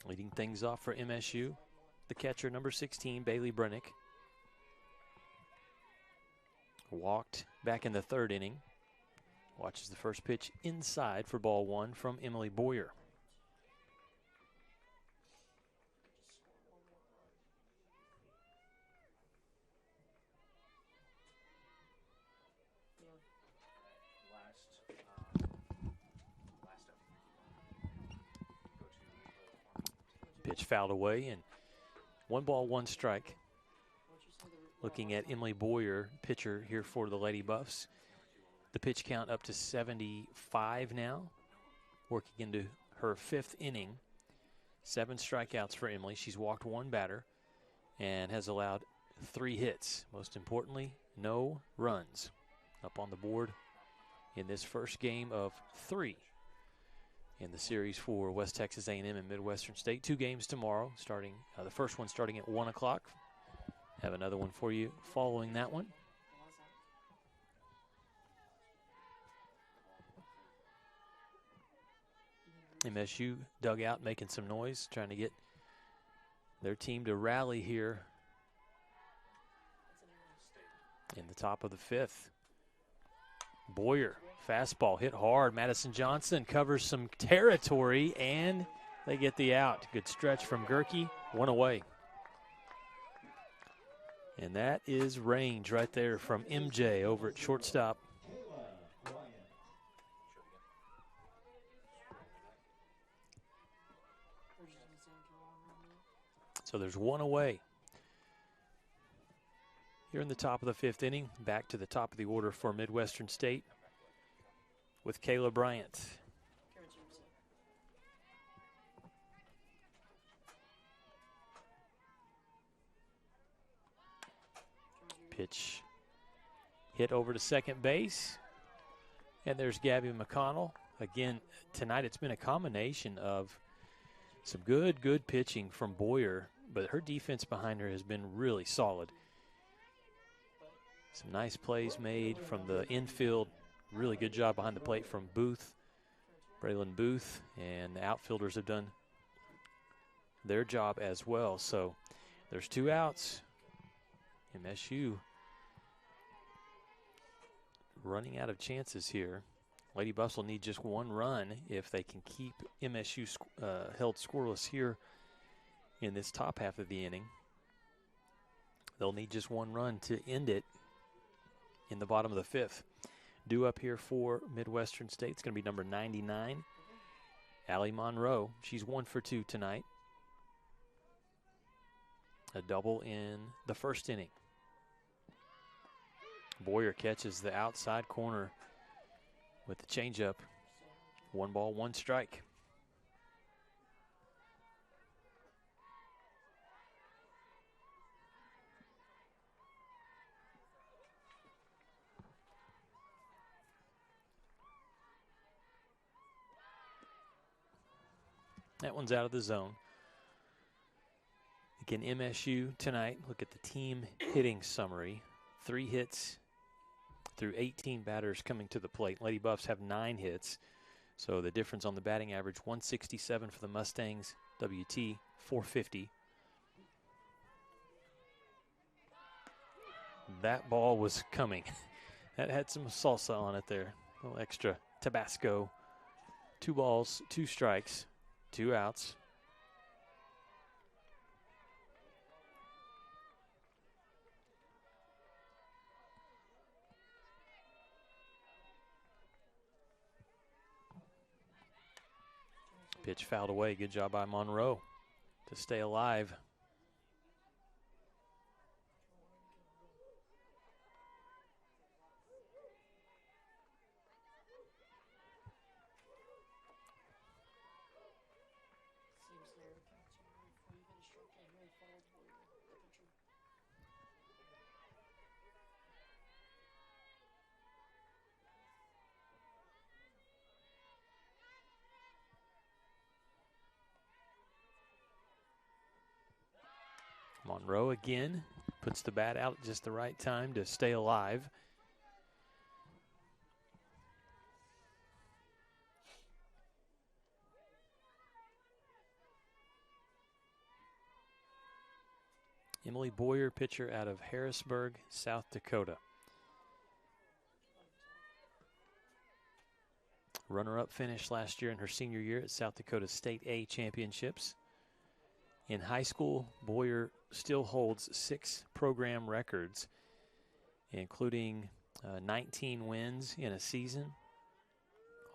Leading things off for MSU, the catcher, number 16, Bailey Brennick. Walked back in the 3rd inning. Watches the first pitch inside for ball 1 from Emily Boyer. Pitch fouled away, and 1 ball, 1 strike. Looking at Emily Boyer, pitcher here for the Lady Buffs. The pitch count up to 75 now, working into her 5th inning. 7 strikeouts for Emily. She's walked 1 batter and has allowed 3 hits. Most importantly, no runs up on the board in this first game of 3 in the series for West Texas A&M and Midwestern State. 2 games tomorrow, starting the first one starting at 1 o'clock. Have another one for you following that one. MSU dugout making some noise, trying to get their team to rally here in the top of the 5th. Boyer, fastball hit hard. Madison Johnson covers some territory, and they get the out. Good stretch from Gerke, 1 away. And that is range right there from MJ over at shortstop. So there's 1 away. Here in the top of the 5th inning, back to the top of the order for Midwestern State with Kayla Bryant. Pitch hit over to second base. And there's Gabby McConnell. Again, tonight it's been a combination of some good pitching from Boyer, but her defense behind her has been really solid. Some nice plays made from the infield. Really good job behind the plate from Booth, Braylon Booth, and the outfielders have done their job as well. So there's 2 outs. MSU running out of chances here. Lady Buffs will need just 1 run if they can keep MSU held scoreless here in this top half of the inning. They'll need just 1 run to end it in the bottom of the 5th. Due up here for Midwestern State, it's going to be number 99, Allie Monroe. She's 1 for 2 tonight. A double in the 1st inning. Boyer catches the outside corner with the changeup. 1 ball, 1 strike. That one's out of the zone. Again, MSU tonight, look at the team hitting summary. 3 hits through 18 batters coming to the plate. Lady Buffs have 9 hits. So the difference on the batting average, 167 for the Mustangs, WT 450. That ball was coming. That had some salsa on it there. A little extra Tabasco. 2 balls, 2 strikes, 2 outs. Pitch fouled away. Good job by Monroe to stay alive. Monroe again puts the bat out at just the right time to stay alive. Emily Boyer, pitcher out of Harrisburg, South Dakota. Runner-up finish last year in her senior year at South Dakota State A Championships. In high school, Boyer still holds 6 program records, including 19 wins in a season,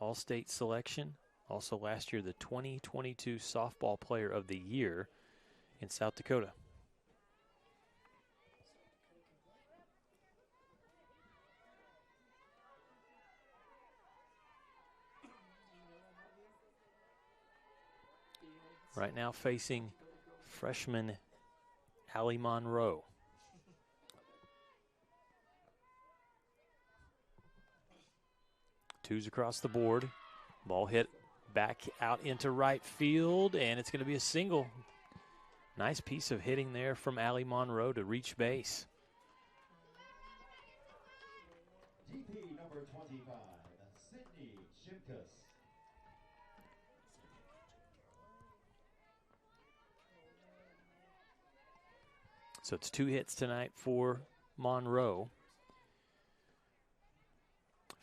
All-State selection. Also last year, the 2022 Softball Player of the Year in South Dakota. Right now facing freshman Allie Monroe. Twos across the board. Ball hit back out into right field, and it's going to be a single. Nice piece of hitting there from Allie Monroe to reach base. DP number 25, Sydney Shimkus. So it's 2 hits tonight for Monroe.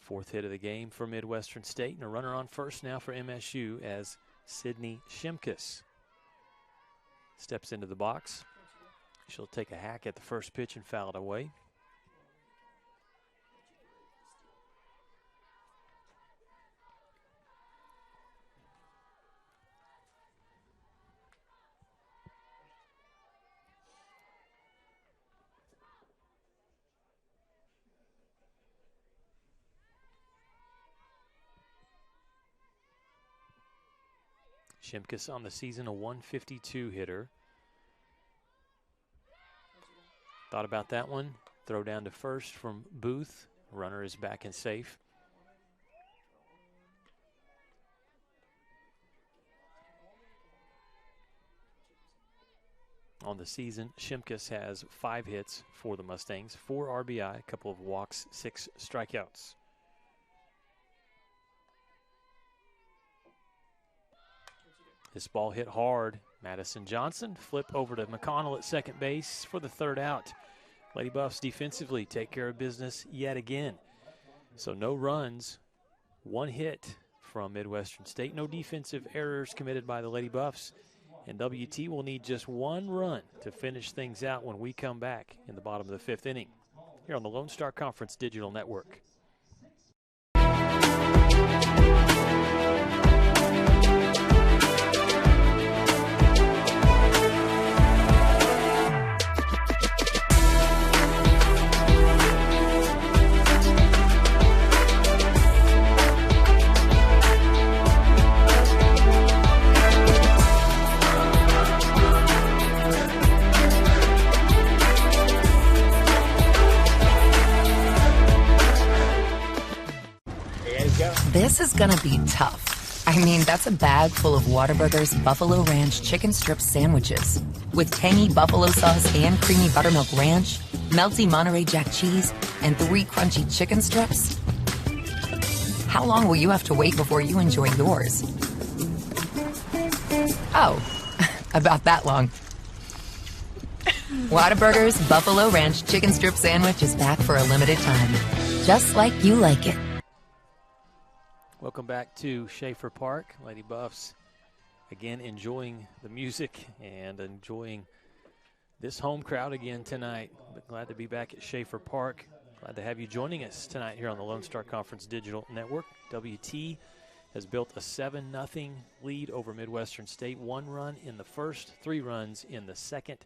4th hit of the game for Midwestern State, and a runner on first now for MSU as Sydney Shimkus steps into the box. She'll take a hack at the first pitch and foul it away. Shimkus on the season, a 152 hitter. Thought about that one. Throw down to first from Booth. Runner is back and safe. On the season, Shimkus has 5 hits for the Mustangs, 4 RBI, a couple of walks, 6 strikeouts. This ball hit hard. Madison Johnson flip over to McConnell at second base for the 3rd out. Lady Buffs defensively take care of business yet again. So no runs, 1 hit from Midwestern State. No defensive errors committed by the Lady Buffs. And WT will need just 1 run to finish things out when we come back in the bottom of the 5th inning here on the Lone Star Conference Digital Network. This is gonna be tough. I mean, that's a bag full of Whataburger's Buffalo Ranch chicken strip sandwiches with tangy buffalo sauce and creamy buttermilk ranch, melty Monterey Jack cheese, and 3 crunchy chicken strips. How long will you have to wait before you enjoy yours? Oh, about that long. Whataburger's Buffalo Ranch chicken strip sandwich is back for a limited time, just like you like it. Welcome back to Schaeffer Park. Lady Buffs, again, enjoying the music and enjoying this home crowd again tonight. But glad to be back at Schaeffer Park. Glad to have you joining us tonight here on the Lone Star Conference Digital Network. WT has built a 7-0 lead over Midwestern State. 1 run in the first, 3 runs in the second,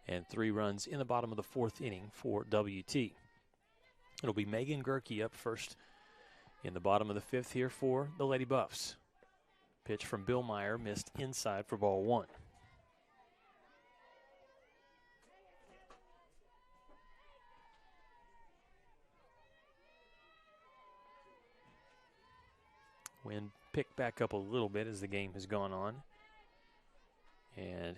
and 3 runs in the bottom of the 4th inning for WT. It'll be Megan Gerke up first in the bottom of the 5th here for the Lady Buffs. Pitch from Bill Meyer, missed inside for ball 1. Wind picked back up a little bit as the game has gone on. And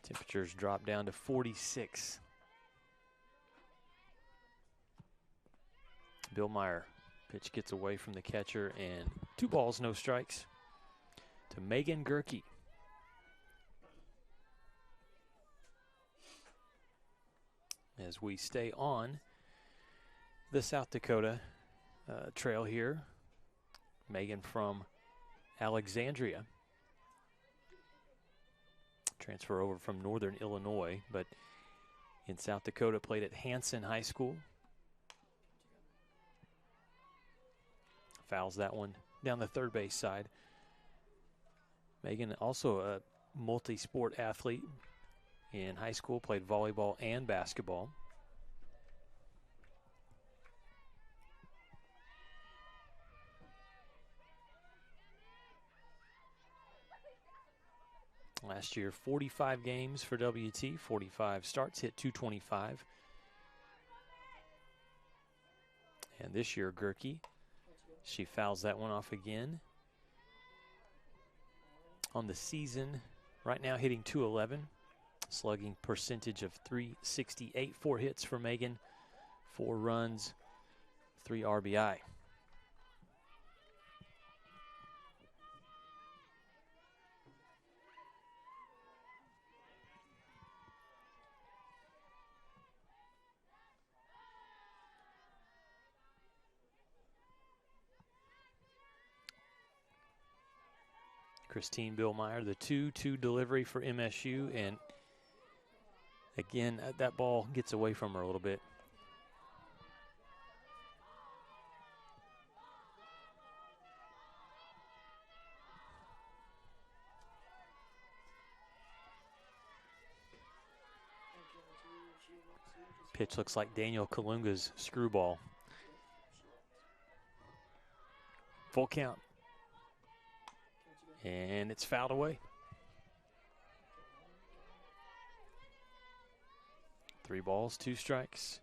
temperatures drop down to 46. Bill Meyer, pitch gets away from the catcher, and 2 balls, no strikes to Megan Gerke. As we stay on the South Dakota trail here, Megan from Alexandria. Transfer over from Northern Illinois, but in South Dakota played at Hanson High School. Fouls that one down the third base side. Megan, also a multi-sport athlete. In high school, played volleyball and basketball. Last year, 45 games for WT, 45 starts, hit .225. And this year, Gerke, she fouls that one off again. On the season, right now hitting .211. Slugging percentage of .368. 4 hits for Megan, 4 runs, 3 RBI. Christine Billmeyer, the 2-2 delivery for MSU, and again, that ball gets away from her a little bit. Pitch looks like Daniel Kalunga's screwball. Full count. And it's fouled away. 3 balls, 2 strikes.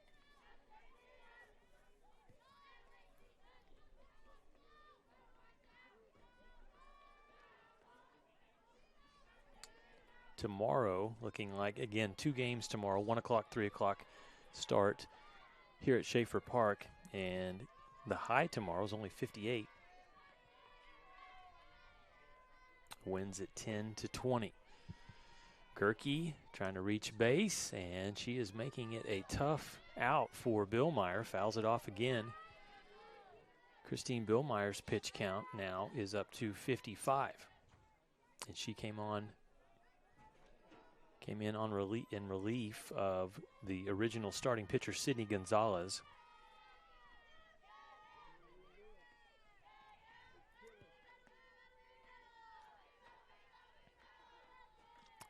Tomorrow, looking like, again, 2 games tomorrow, 1 o'clock, 3 o'clock start here at Schaeffer Park. And the high tomorrow is only 58. Winds at 10-20. Gerke trying to reach base, and she is making it a tough out for Billmeyer. Fouls it off again. Christine Billmeyer's pitch count now is up to 55. And she came in on relief of the original starting pitcher, Sydney Gonzalez.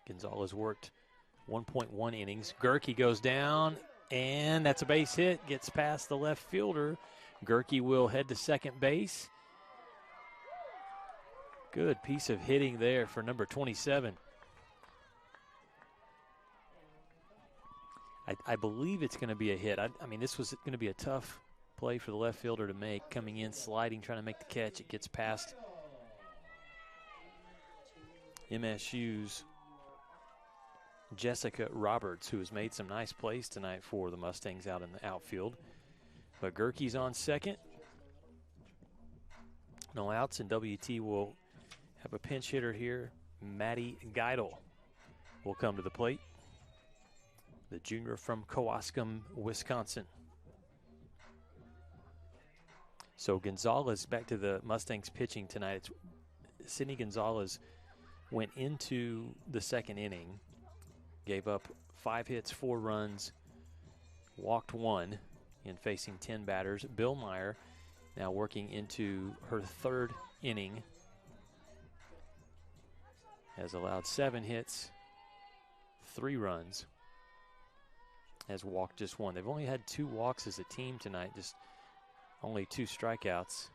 Gonzalez worked 1.1 innings. Gerke goes down, and that's a base hit. Gets past the left fielder. Gerke will head to second base. Good piece of hitting there for number 27. I believe it's going to be a hit. I mean, this was going to be a tough play for the left fielder to make. Coming in, sliding, trying to make the catch. It gets past MSU's Jessica Roberts, who has made some nice plays tonight for the Mustangs out in the outfield. But Gerke's on second. No outs, and WT will have a pinch hitter here. Maddie Geidel will come to the plate. The junior from Kewaskum, Wisconsin. So Gonzalez, back to the Mustangs pitching tonight. Sydney Gonzalez went into the second inning, gave up 5 hits, 4 runs, walked 1 in facing 10 batters. Billmeyer now working into her 3rd inning, has allowed 7 hits, 3 runs, has walked just 1. They've only had 2 walks as a team tonight, just only 2 strikeouts.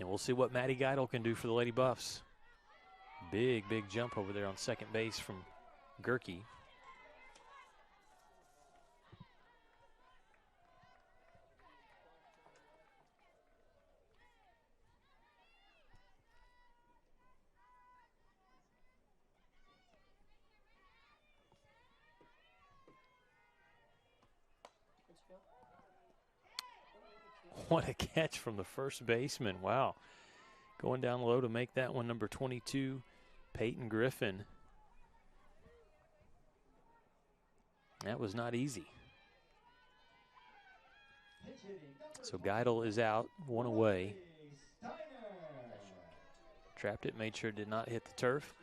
And we'll see what Maddie Geidel can do for the Lady Buffs. Big jump over there on second base from Gerke. What a catch from the first baseman. Wow. Going down low to make that one, number 22, Peyton Griffin. That was not easy. So Geidel is out, 1 away. Trapped it, made sure it did not hit the turf.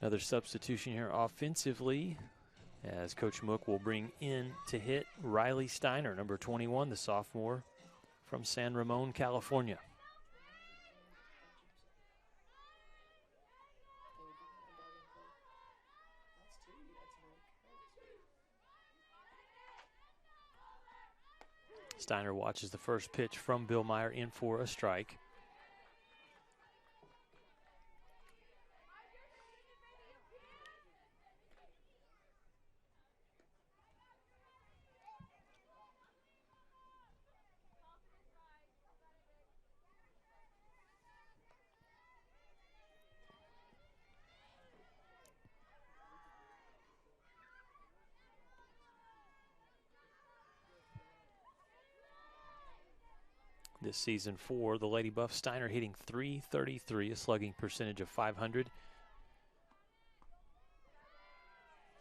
Another substitution here offensively, as Coach Mook will bring in to hit Riley Steiner, number 21, the sophomore from San Ramon, California. Steiner watches the first pitch from Billmeyer, in for a strike. This season for the Lady Buffs, Steiner hitting .333, a slugging percentage of .500.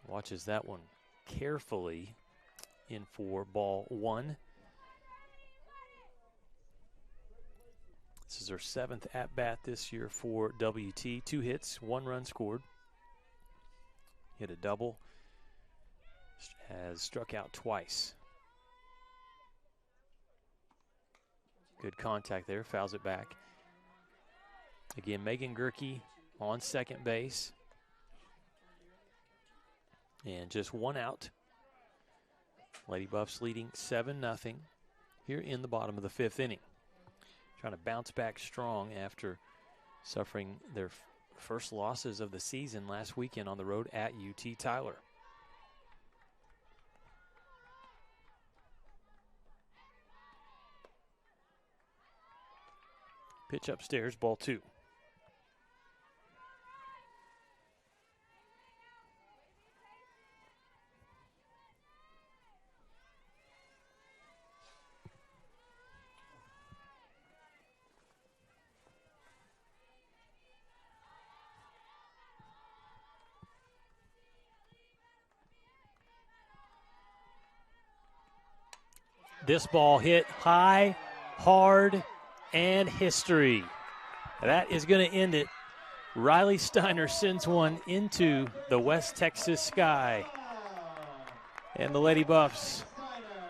Watches that one carefully, in for ball 1. This is her 7th at-bat this year for WT. 2 hits, 1 run scored. Hit a double, has struck out twice. Good contact there, fouls it back. Again, Megan Gerke on second base. And just 1 out. Lady Buffs leading 7-0 here in the bottom of the 5th inning. trying to bounce back strong after suffering their first losses of the season last weekend on the road at UT Tyler. Pitch upstairs, ball 2. This ball hit high, hard, and history. That is going to end it. Riley Steiner sends one into the West Texas sky. And the Lady Buffs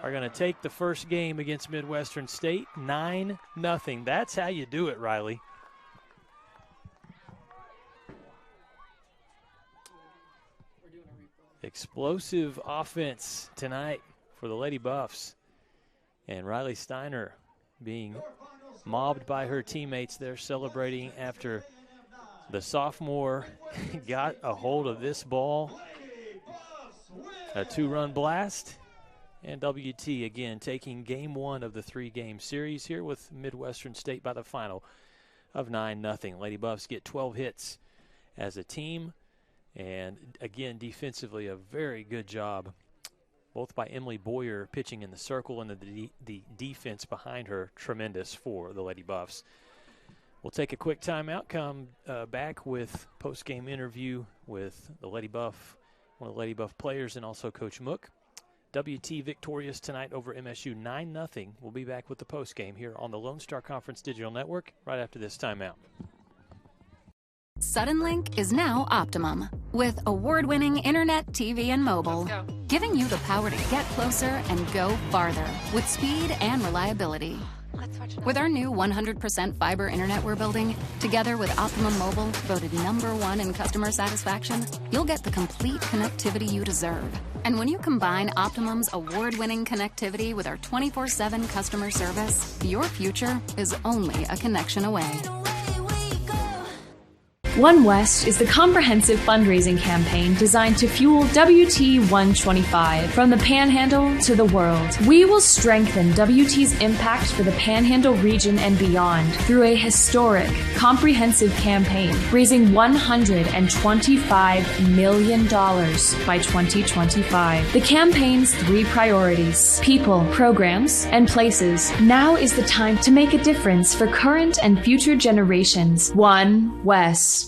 are going to take the first game against Midwestern State 9-0. That's how you do it, Riley. Explosive offense tonight for the Lady Buffs. And Riley Steiner being mobbed by her teammates. They're celebrating after the sophomore got a hold of this ball. A 2-run blast. And WT again taking game 1 of the 3-game series here with Midwestern State by the final of 9-0. Lady Buffs get 12 hits as a team. And again, defensively, a very good job, both by Emily Boyer pitching in the circle and the defense behind her, tremendous for the Lady Buffs. We'll take a quick timeout, come back with post-game interview with the Lady Buff, one of the Lady Buff players, and also Coach Mook. WT victorious tonight over MSU 9-0. We'll be back with the post-game here on the Lone Star Conference Digital Network right after this timeout. Suddenlink is now Optimum, with award-winning internet, TV, and mobile, giving you the power to get closer and go farther with speed and reliability. With our new 100% fiber internet we're building, together with Optimum Mobile, voted #1 in customer satisfaction, you'll get the complete connectivity you deserve. And when you combine Optimum's award-winning connectivity with our 24/7 customer service, your future is only a connection away. One West is the comprehensive fundraising campaign designed to fuel WT 125 from the Panhandle to the world. We will strengthen WT's impact for the Panhandle region and beyond through a historic, comprehensive campaign, raising $125 million by 2025. The campaign's 3 priorities: people, programs, and places. Now is the time to make a difference for current and future generations. One West.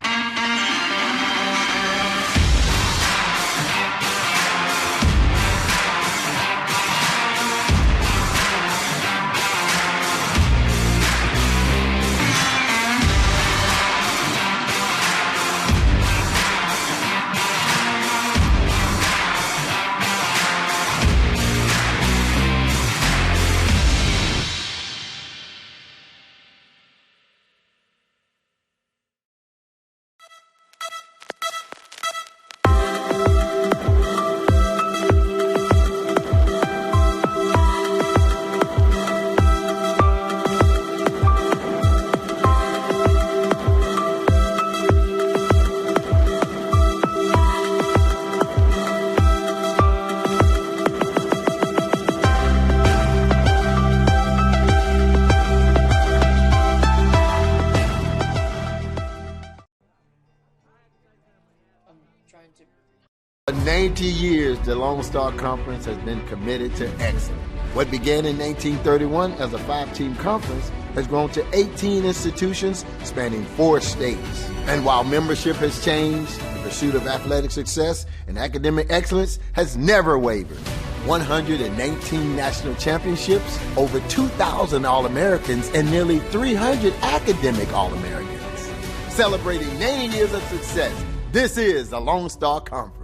For 90 years, the Lone Star Conference has been committed to excellence. What began in 1931 as a 5-team conference has grown to 18 institutions spanning 4 states. And while membership has changed, the pursuit of athletic success and academic excellence has never wavered. 119 national championships, over 2,000 All-Americans, and nearly 300 academic All-Americans. Celebrating 90 years of success, this is the Lone Star Conference.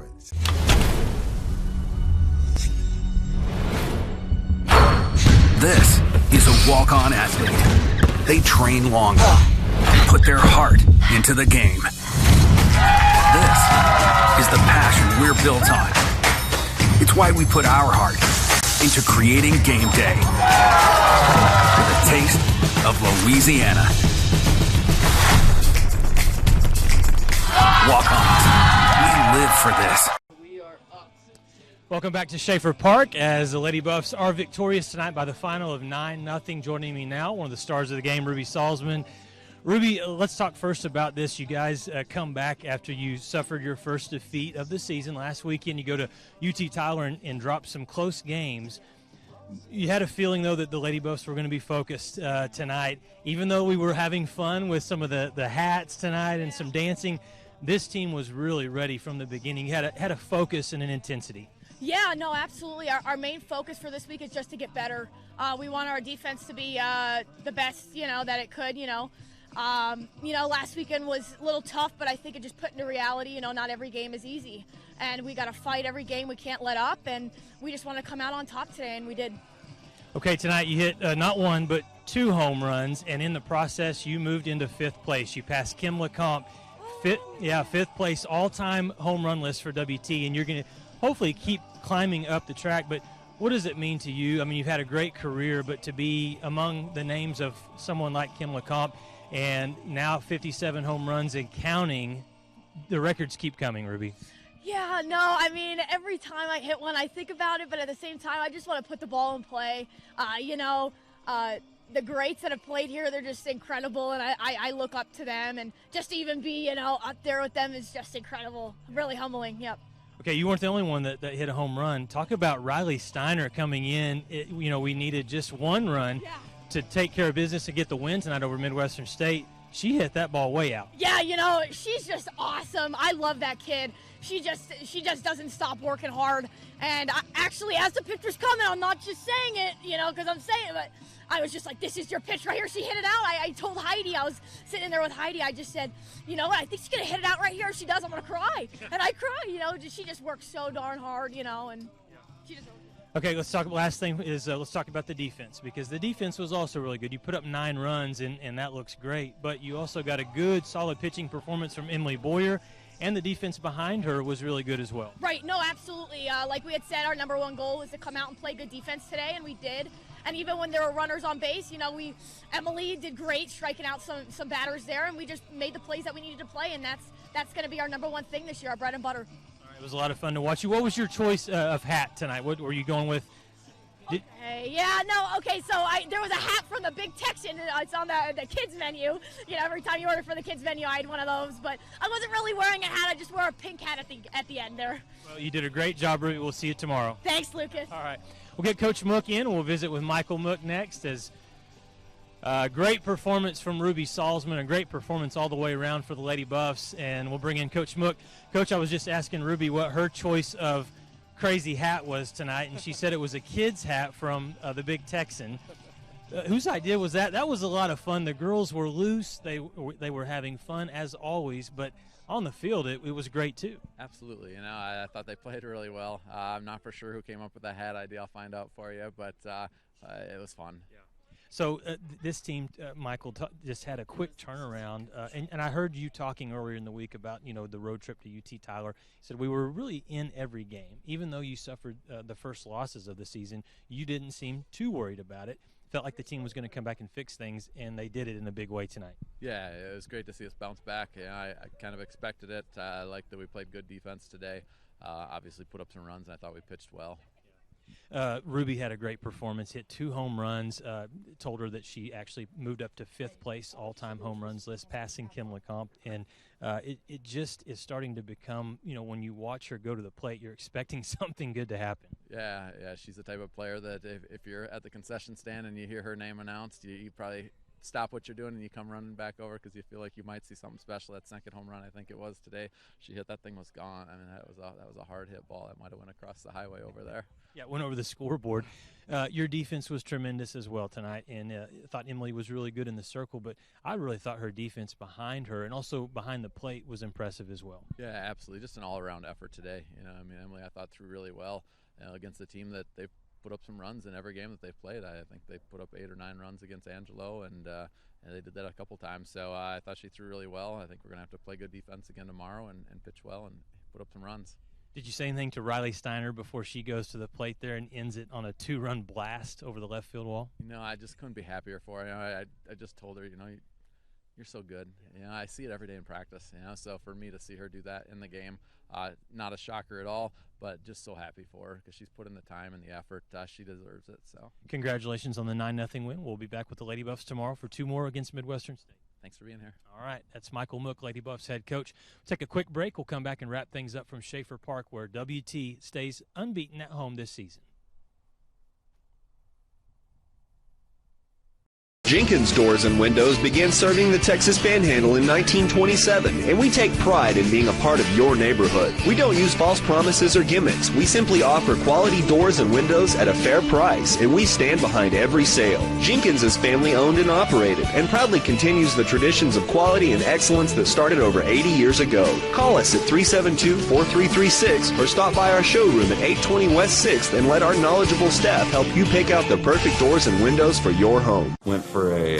This is a walk-on athlete. They train longer, put their heart into the game. This is the passion we're built on. It's why we put our heart into creating game day. With a taste of Louisiana. Walk-ons. We live for this. Welcome back to Schaeffer Park as the Lady Buffs are victorious tonight by the final of 9-0. Joining me now, one of the stars of the game, Ruby Salzman. Ruby, let's talk first about this. You guys come back after you suffered your first defeat of the season last weekend. You go to UT Tyler and drop some close games. You had a feeling, though, that the Lady Buffs were going to be focused tonight. Even though we were having fun with some of the hats tonight and some dancing, this team was really ready from the beginning. You had a focus and an intensity. Yeah, no, absolutely. Our main focus for this week is just to get better. We want our defense to be the best, that it could, last weekend was a little tough, but I think it just put into reality, not every game is easy. And we got to fight every game. We can't let up, and we just want to come out on top today, and we did. Okay, tonight you hit not one but 2 home runs, and in the process you moved into 5th place. You passed Kim LeCompte, 5th place all-time home run list for WT, and you're going to hopefully keep climbing up the track. But what does it mean to you? I mean, you've had a great career, but to be among the names of someone like Kim LeCompte and now 57 home runs and counting, the records keep coming, Ruby. Yeah, no, I mean, every time I hit one, I think about it, but at the same time, I just want to put the ball in play. The greats that have played here, they're just incredible, and I look up to them, and just to even be, up there with them is just incredible. Really humbling, yep. Okay, you weren't the only one that hit a home run. Talk about Riley Steiner coming in. We needed just 1 run to take care of business and get the win tonight over Midwestern State. She hit that ball way out. Yeah, she's just awesome. I love that kid. She just doesn't stop working hard. And actually, as the pitcher's coming, I'm not just saying it, because I'm saying it, but I was just like, this is your pitch right here. She hit it out. I told Heidi, I was sitting there with Heidi, I just said, I think she's going to hit it out right here. If she does, I'm going to cry. And I cry, she just works so darn hard, and she just. Okay, let's talk. Last thing is let's talk about the defense, because the defense was also really good. You put up 9 runs, and that looks great. But you also got a good, solid pitching performance from Emily Boyer, and the defense behind her was really good as well. Right. No, absolutely. Like we had said, our number 1 goal was to come out and play good defense today, and we did. And even when there were runners on base, Emily did great striking out some batters there, and we just made the plays that we needed to play, and that's going to be our number 1 thing this year, our bread and butter. It was a lot of fun to watch you. What was your choice of hat tonight? What were you going with? Okay, so there was a hat from the Big Texan. It's on the kids menu. Every time you order for the kids menu, I had one of those. But I wasn't really wearing a hat. I just wore a pink hat at the end there. Well, you did a great job, Ruby. We'll see you tomorrow. Thanks, Lucas. All right. We'll get Coach Mook in. We'll visit with Michael Mook next. As great performance from Ruby Salzman, a great performance all the way around for the Lady Buffs. And we'll bring in Coach Mook. Coach, I was just asking Ruby what her choice of crazy hat was tonight, and she said it was a kid's hat from the Big Texan. Whose idea was that? That was a lot of fun. The girls were loose. They were having fun as always, but on the field it was great too. Absolutely. I thought they played really well. I'm not for sure who came up with that hat idea. I'll find out for you, but it was fun. Yeah. So this team, Michael, just had a quick turnaround, and I heard you talking earlier in the week about the road trip to UT Tyler. You said we were really in every game, even though you suffered the first losses of the season. You didn't seem too worried about it. Felt like the team was going to come back and fix things, and they did it in a big way tonight. Yeah, it was great to see us bounce back. I kind of expected it. I liked that we played good defense today. Obviously put up some runs, and I thought we pitched well. Ruby had a great performance, hit 2 home runs, told her that she actually moved up to 5th place all-time home runs list, passing Kim LeCompte, and it just is starting to become, when you watch her go to the plate, you're expecting something good to happen. Yeah, she's the type of player that if you're at the concession stand and you hear her name announced, you probably stop what you're doing and you come running back over because you feel like you might see something special. That second home run, I think it was today, she hit that thing, was gone. I mean, that was a hard hit ball. That might have went across the highway over there. Yeah, it went over the scoreboard. Your defense was tremendous as well tonight, and I thought Emily was really good in the circle, but I really thought her defense behind her and also behind the plate was impressive as well. Yeah, absolutely. Just an all-around effort today. Emily, I thought, threw really well against a team that they've put up some runs in every game that they've played. I think they put up 8 or 9 runs against Angelo, and they did that a couple times. So I thought she threw really well. I think we're going to have to play good defense again tomorrow and pitch well and put up some runs. Did you say anything to Riley Steiner before she goes to the plate there and ends it on a 2-run blast over the left field wall? I just couldn't be happier for her. I just told her, you're so good. I see it every day in practice. So for me to see her do that in the game, not a shocker at all, but just so happy for her because she's put in the time and the effort. She deserves it. So congratulations on the 9-0 win. We'll be back with the Lady Buffs tomorrow for 2 more against Midwestern State. Thanks for being here. All right, that's Michael Mook, Lady Buffs head coach. We'll take a quick break. We'll come back and wrap things up from Schaeffer Park, where WT stays unbeaten at home this season. Jenkins Doors and Windows began serving the Texas Panhandle in 1927, and we take pride in being a part of your neighborhood. We don't use false promises or gimmicks. We simply offer quality doors and windows at a fair price, and we stand behind every sale. Jenkins is family owned and operated, and proudly continues the traditions of quality and excellence that started over 80 years ago. Call us at 372-4336 or stop by our showroom at 820 West 6th and let our knowledgeable staff help you pick out the perfect doors and windows for your home. Went for a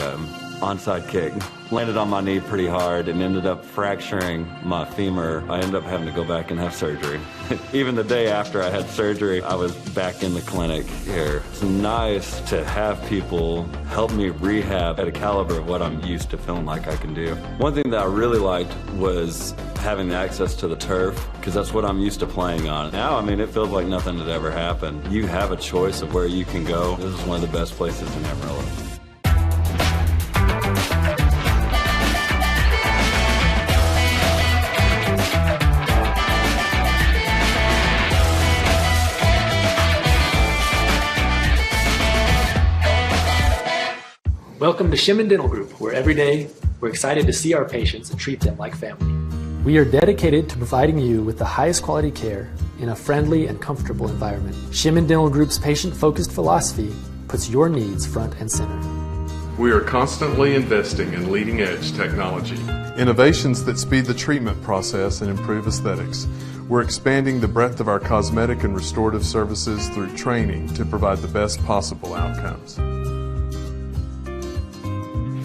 onside kick, landed on my knee pretty hard and ended up fracturing my femur. I ended up having to go back and have surgery. Even the day after I had surgery, I was back in the clinic here. It's nice to have people help me rehab at a caliber of what I'm used to feeling like I can do. One thing that I really liked was having the access to the turf, because that's what I'm used to playing on. Now, it feels like nothing had ever happened. You have a choice of where you can go. This is one of the best places in Amarillo. Welcome to Shimon Dental Group, where every day we're excited to see our patients and treat them like family. We are dedicated to providing you with the highest quality care in a friendly and comfortable environment. Shimon Dental Group's patient-focused philosophy puts your needs front and center. We are constantly investing in leading-edge technology. Innovations that speed the treatment process and improve aesthetics. We're expanding the breadth of our cosmetic and restorative services through training to provide the best possible outcomes.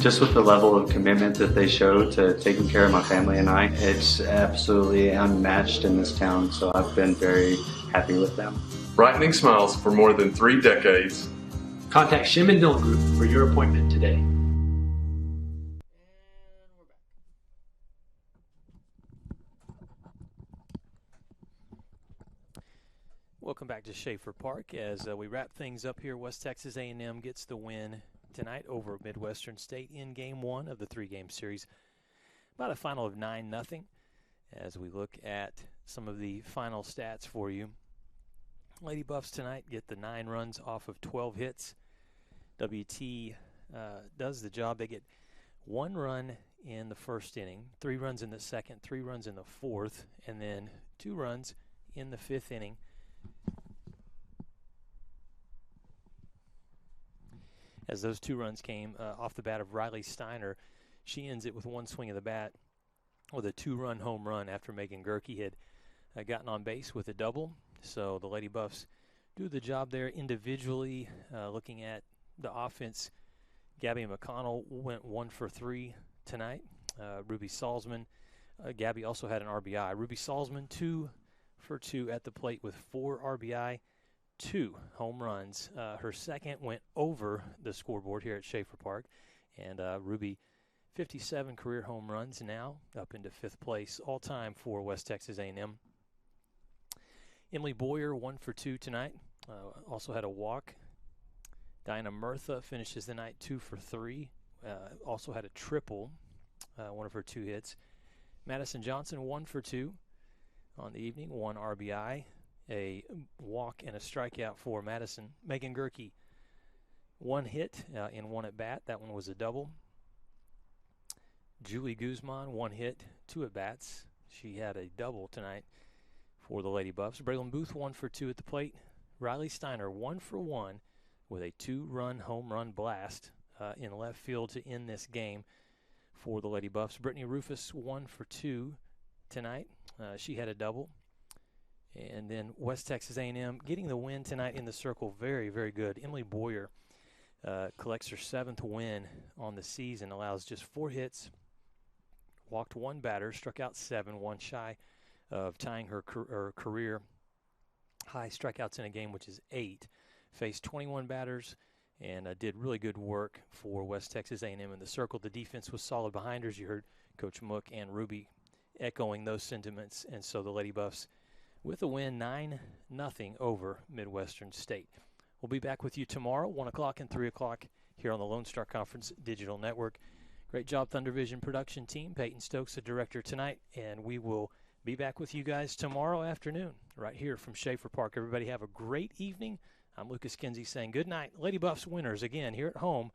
Just with the level of commitment that they show to taking care of my family and I, it's absolutely unmatched in this town, so I've been very happy with them. Brightening smiles for more than 3 decades. Contact Shimon Dental Group for your appointment today. Welcome back to Schaeffer Park as we wrap things up here. West Texas A&M gets the win tonight over Midwestern State in Game 1 of the 3-game series. About a final of 9-0 as we look at some of the final stats for you. Lady Buffs tonight get the 9 runs off of 12 hits. WT does the job. They get 1 run in the first inning, 3 runs in the second, 3 runs in the fourth, and then 2 runs in the 5th inning. As those 2 runs came off the bat of Riley Steiner, she ends it with 1 swing of the bat with a 2-run home run after Megan Gerke had gotten on base with a double. So the Lady Buffs do the job there individually. Looking at the offense, Gabby McConnell went 1 for 3 tonight. Ruby Salzman, Gabby also had an RBI. Ruby Salzman 2 for 2 at the plate with 4 RBI. 2 home runs. Her second went over the scoreboard here at Schaeffer Park. And Ruby, 57 career home runs now, up into 5th place all-time for West Texas A&M. Emily Boyer, 1 for 2 tonight. Also had a walk. Diana Murtha finishes the night 2 for 3. Also had a triple, one of her 2 hits. Madison Johnson, 1 for 2 on the evening, 1 RBI. A walk and a strikeout for Madison. Megan Gerke, 1 hit in 1 at bat. That one was a double. Julie Guzman, 1 hit, 2 at bats. She had a double tonight for the Lady Buffs. Braylon Booth, 1 for 2 at the plate. Riley Steiner, 1 for 1 with a 2-run home run blast in left field to end this game for the Lady Buffs. Brittany Rufus, 1 for 2 tonight. She had a double. And then West Texas A&M getting the win tonight in the circle. Very, very good. Emily Boyer collects her 7th win on the season, allows just 4 hits, walked 1 batter, struck out 7, 1 shy of tying her career high strikeouts in a game, which is 8. Faced 21 batters and did really good work for West Texas A&M in the circle. The defense was solid behind her, as you heard Coach Mook and Ruby echoing those sentiments. And so the Lady Buffs with a win, 9-0 over Midwestern State. We'll be back with you tomorrow, 1 o'clock and 3 o'clock here on the Lone Star Conference Digital Network. Great job, Thunder Vision production team. Peyton Stokes, the director tonight, and we will be back with you guys tomorrow afternoon right here from Schaeffer Park. Everybody have a great evening. I'm Lucas Kinsey saying good night. Lady Buffs winners again here at home